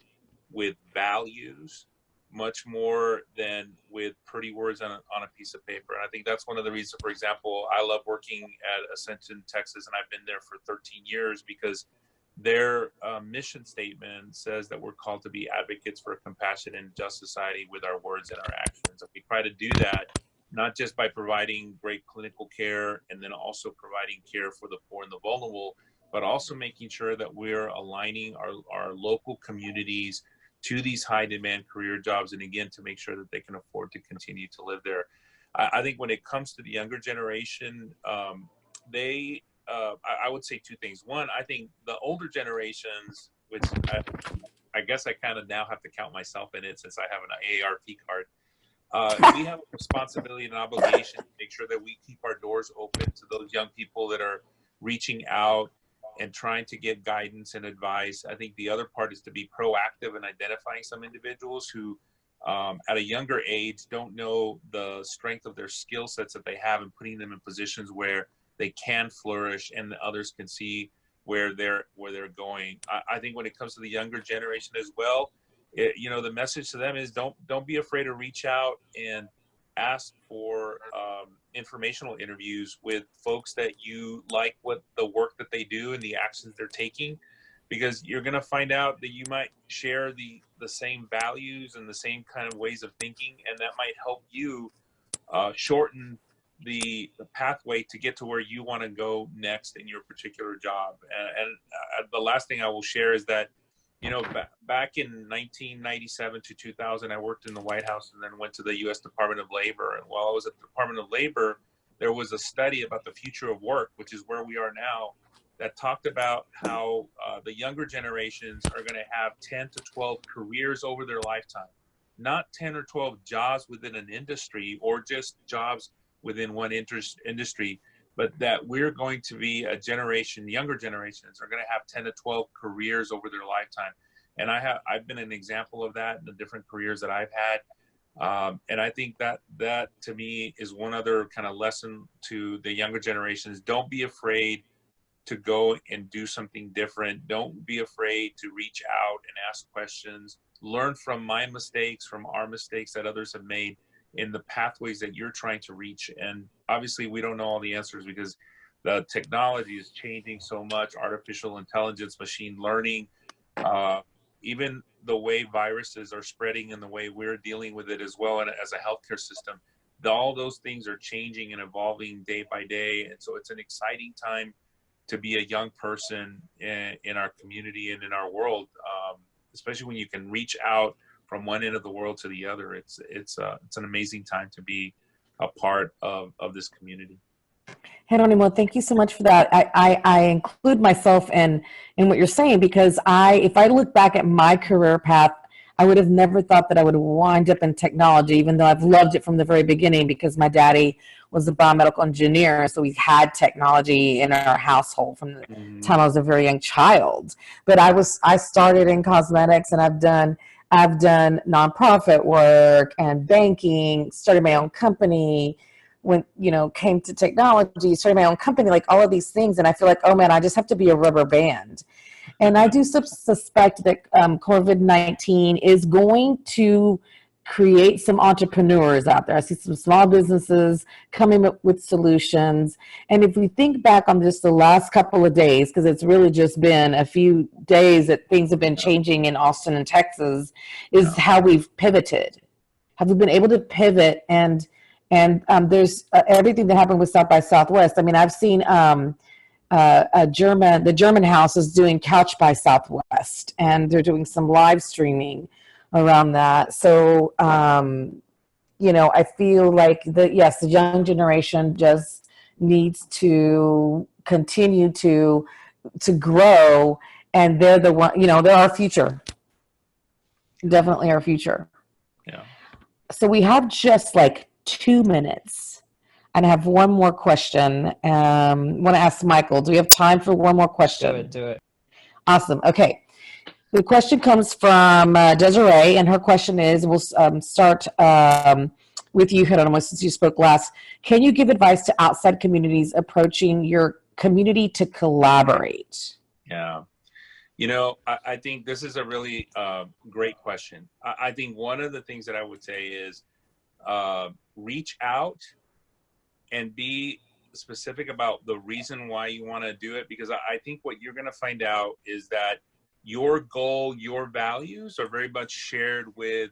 with values, much more than with pretty words on a piece of paper. And I think that's one of the reasons, for example, I love working at Ascension, Texas, and I've been there for 13 years because their mission statement says that we're called to be advocates for a compassionate and just society with our words and our actions. And we try to do that not just by providing great clinical care and then also providing care for the poor and the vulnerable, but also making sure that we're aligning our local communities to these high demand career jobs. And again, to make sure that they can afford to continue to live there. I think when it comes to the younger generation, I would say two things. One, I think the older generations, which I guess I kind of now have to count myself in it since I have an AARP card. We have a responsibility and obligation to make sure that we keep our doors open to those young people that are reaching out and trying to get guidance and advice. I think the other part is to be proactive in identifying some individuals who at a younger age don't know the strength of their skill sets that they have and putting them in positions where they can flourish and the others can see where they're going. I think when it comes to the younger generation as well, the message to them is don't be afraid to reach out and ask for informational interviews with folks that you like, what the work that they do and the actions they're taking, because you're going to find out that you might share the same values and the same kind of ways of thinking, and that might help you shorten the pathway to get to where you want to go next in your particular job. And the last thing I will share is that, back in 1997 to 2000, I worked in the White House and then went to the U.S. Department of Labor. And while I was at the Department of Labor, there was a study about the future of work, which is where we are now, that talked about how the younger generations are going to have 10 to 12 careers over their lifetime, not 10 or 12 jobs within an industry or just jobs within one industry, but that we're going to be a generation, younger generations are going to have 10 to 12 careers over their lifetime. And I've been an example of that in the different careers that I've had. And I think that to me is one other kind of lesson to the younger generations. Don't be afraid to go and do something different. Don't be afraid to reach out and ask questions. Learn from my mistakes, from our mistakes that others have made in the pathways that you're trying to reach. And obviously we don't know all the answers because the technology is changing so much, artificial intelligence, machine learning, even the way viruses are spreading and the way we're dealing with it as well. And as a healthcare system, all those things are changing and evolving day by day. And so it's an exciting time to be a young person in our community and in our world, especially when you can reach out from one end of the world to the other. It's an amazing time to be a part of this community. Geronimo, thank you so much for that. I include myself in what you're saying because if I look back at my career path, I would have never thought that I would wind up in technology, even though I've loved it from the very beginning because my daddy was a biomedical engineer. So we had technology in our household from the time I was a very young child. But I started in cosmetics and I've done nonprofit work and banking, started my own company, when, came to technology, started my own company, like all of these things. And I feel like, oh man, I just have to be a rubber band. And I do suspect that COVID-19 is going to create some entrepreneurs out there. I see some small businesses coming up with solutions. And if we think back on just the last couple of days, because it's really just been a few days that things have been changing in Austin and Texas, is how we've pivoted. Have we been able to pivot? And there's everything that happened with South by Southwest. I mean, I've seen the German house is doing Couch by Southwest, and they're doing some live streaming around that. So, I feel like the young generation just needs to continue to grow, and they're the one, they're our future. Definitely our future. Yeah. So we have just like 2 minutes. And I have one more question. Want to ask Michael, do we have time for one more question? Do it. Awesome. Okay. The question comes from Desiree, and her question is, we'll start with you, Geronimo, since you spoke last. Can you give advice to outside communities approaching your community to collaborate? Yeah. I think this is a really great question. I think one of the things that I would say is reach out and be specific about the reason why you want to do it, because I think what you're going to find out is that your goal, your values are very much shared with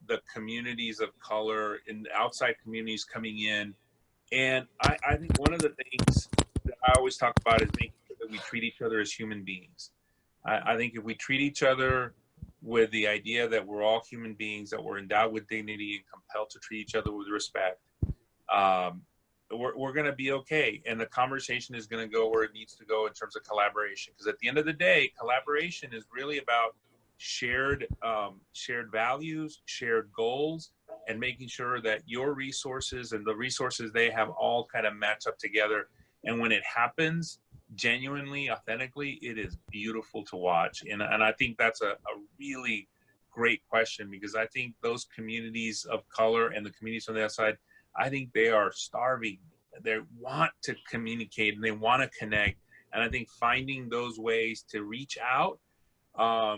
the communities of color and outside communities coming in. And I think one of the things that I always talk about is making sure that we treat each other as human beings. I think if we treat each other with the idea that we're all human beings, that we're endowed with dignity and compelled to treat each other with respect, we're going to be okay. And the conversation is going to go where it needs to go in terms of collaboration. Because at the end of the day, collaboration is really about shared values, shared goals, and making sure that your resources and the resources they have all kind of match up together. And when it happens, genuinely, authentically, it is beautiful to watch. And I think that's a really great question, because I think those communities of color and the communities on the outside, I think they are starving. They want to communicate and they want to connect. And I think finding those ways to reach out I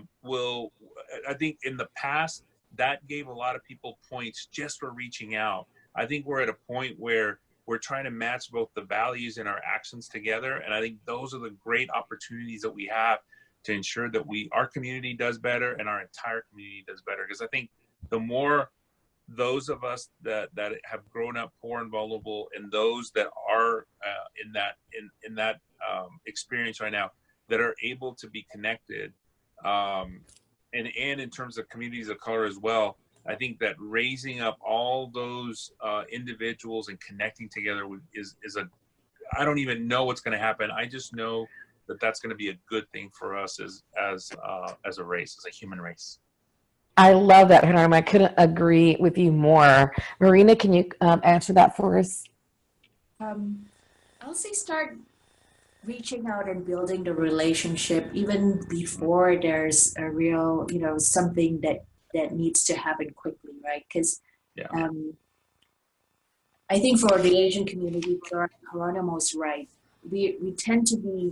think in the past, that gave a lot of people points just for reaching out. I think we're at a point where we're trying to match both the values and our actions together. And I think those are the great opportunities that we have to ensure that our community does better and our entire community does better. Because I think the more those of us that have grown up poor and vulnerable, and those that are in that experience right now, that are able to be connected, and in terms of communities of color as well, I think that raising up all those individuals and connecting together is I don't even know what's going to happen. I just know that that's going to be a good thing for us as a race, as a human race. I love that, Geronimo. I couldn't agree with you more. Marina, can you answer that for us? I'll say start reaching out and building the relationship even before there's a real, something that needs to happen quickly, right? Because I think for the Asian community, Geronimo's right. We tend to be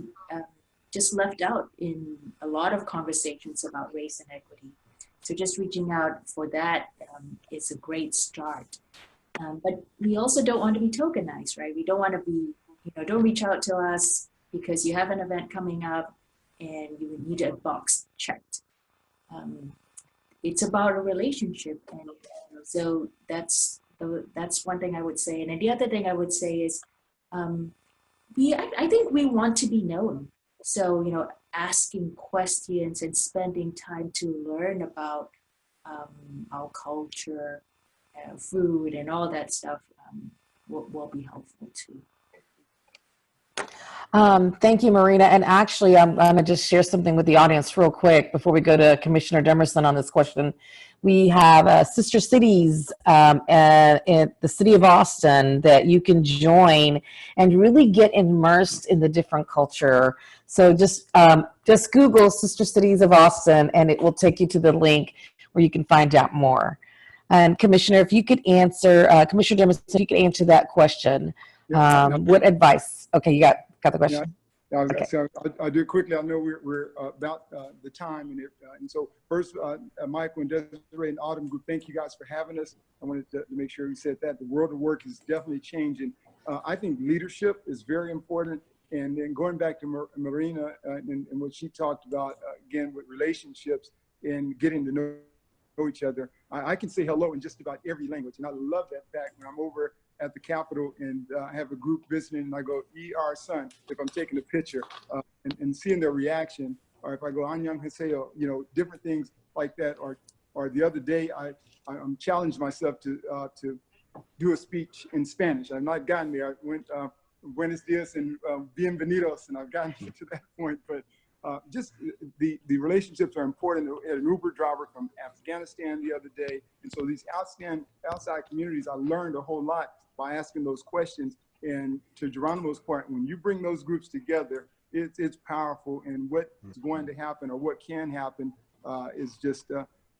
just left out in a lot of conversations about race and equity. So just reaching out for that is a great start. But we also don't want to be tokenized, right? We don't want to be, don't reach out to us because you have an event coming up and you need a box checked. It's about a relationship. And so that's one thing I would say. And then the other thing I would say is I think we want to be known. So, asking questions and spending time to learn about our culture, food, and all that stuff will be helpful too. Thank you, Marina. And actually, I'm going to just share something with the audience real quick before we go to Commissioner Demerson on this question. We have sister cities in the city of Austin that you can join and really get immersed in the different culture. So just Google Sister Cities of Austin and it will take you to the link where you can find out more. And Commissioner, if you could answer, Commissioner Demerson, if you could answer that question. What advice? Okay, you got the question. Okay. So I'll do it quickly. I know we're about the time, and so first, Michael and Desiree and Autumn Group, thank you guys for having us. I wanted to make sure we said that the world of work is definitely changing. I think leadership is very important, and then going back to Marina and what she talked about again with relationships and getting to know each other. I can say hello in just about every language, and I love that fact when I'm over at the Capitol and I have a group visiting and I go, "E.R. son," if I'm taking a picture and seeing their reaction, or if I go, "Anyang Haseo," different things like that. Or the other day, I'm challenged myself to do a speech in Spanish. I've not gotten there. I went, Buenos dias and bienvenidos, and I've gotten to that point, but just the relationships are important. I had an Uber driver from Afghanistan the other day. And so these outside communities, I learned a whole lot by asking those questions. And to Geronimo's point, when you bring those groups together, it's powerful. And what is going to happen or what can happen is just,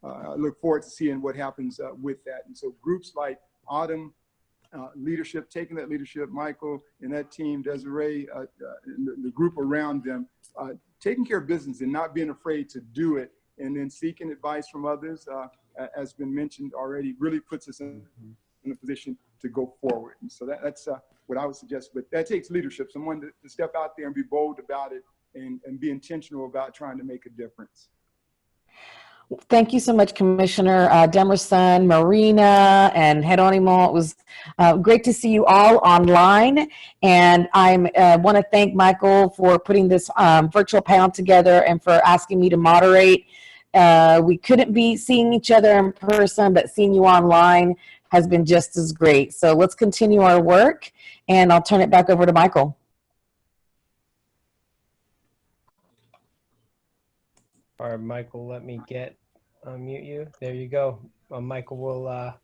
I look forward to seeing what happens with that. And so groups like Autumn, leadership, taking that leadership, Michael and that team, Desiree, and the group around them, taking care of business and not being afraid to do it, and then seeking advice from others, as been mentioned already, really puts us in a position to go forward. And so that's what I would suggest. But that takes leadership, someone to step out there and be bold about it and be intentional about trying to make a difference. Thank you so much, Commissioner Demerson, Marina, and Geronimo. It was great to see you all online. And I want to thank Michael for putting this virtual panel together and for asking me to moderate. We couldn't be seeing each other in person, but seeing you online has been just as great. So let's continue our work, and I'll turn it back over to Michael. All right, Michael, let me unmute you. There you go. Michael will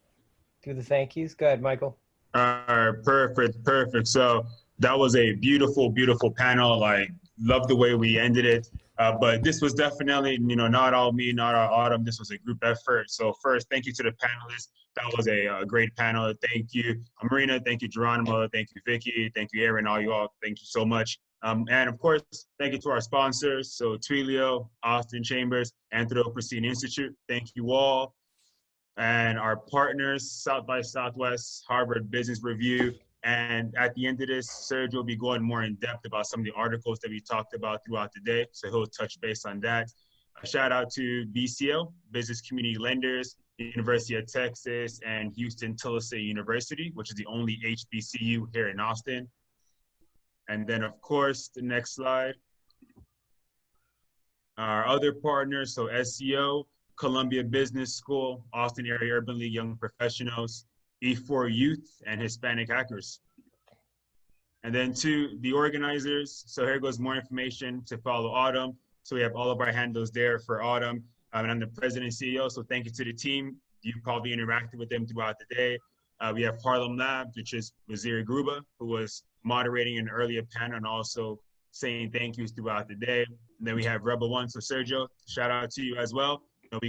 do the thank yous. Go ahead, Michael. All right, perfect. So that was a beautiful panel. Like, love the way we ended it. But this was definitely, not all me, not all Autumn. This was a group effort. So first, thank you to the panelists. That was a great panel. Thank you, Marina. Thank you, Geronimo. Thank you, Vicky. Thank you, Aaron. All you all. Thank you so much. And of course, thank you to our sponsors. So Twilio, Austin Chambers, Anthropocene Institute. Thank you all. And our partners, South by Southwest, Harvard Business Review. And at the end of this, Serge will be going more in depth about some of the articles that we talked about throughout the day. So he'll touch base on that. A shout out to BCL, Business Community Lenders, University of Texas, and Houston Tulsa University, which is the only HBCU here in Austin. And then, of course, the next slide. Our other partners, so SEO, Columbia Business School, Austin Area Urban League Young Professionals, E4 Youth, and Hispanic Hackers. And then to the organizers, so here goes more information to follow Autumn. So we have all of our handles there for Autumn. And I'm the president and CEO, so thank you to the team. You probably interacted with them throughout the day. We have Harlem Labs, which is Waziri Gruba, who was moderating an earlier panel and also saying thank yous throughout the day. And then we have Rebel One, so Sergio, shout out to you as well.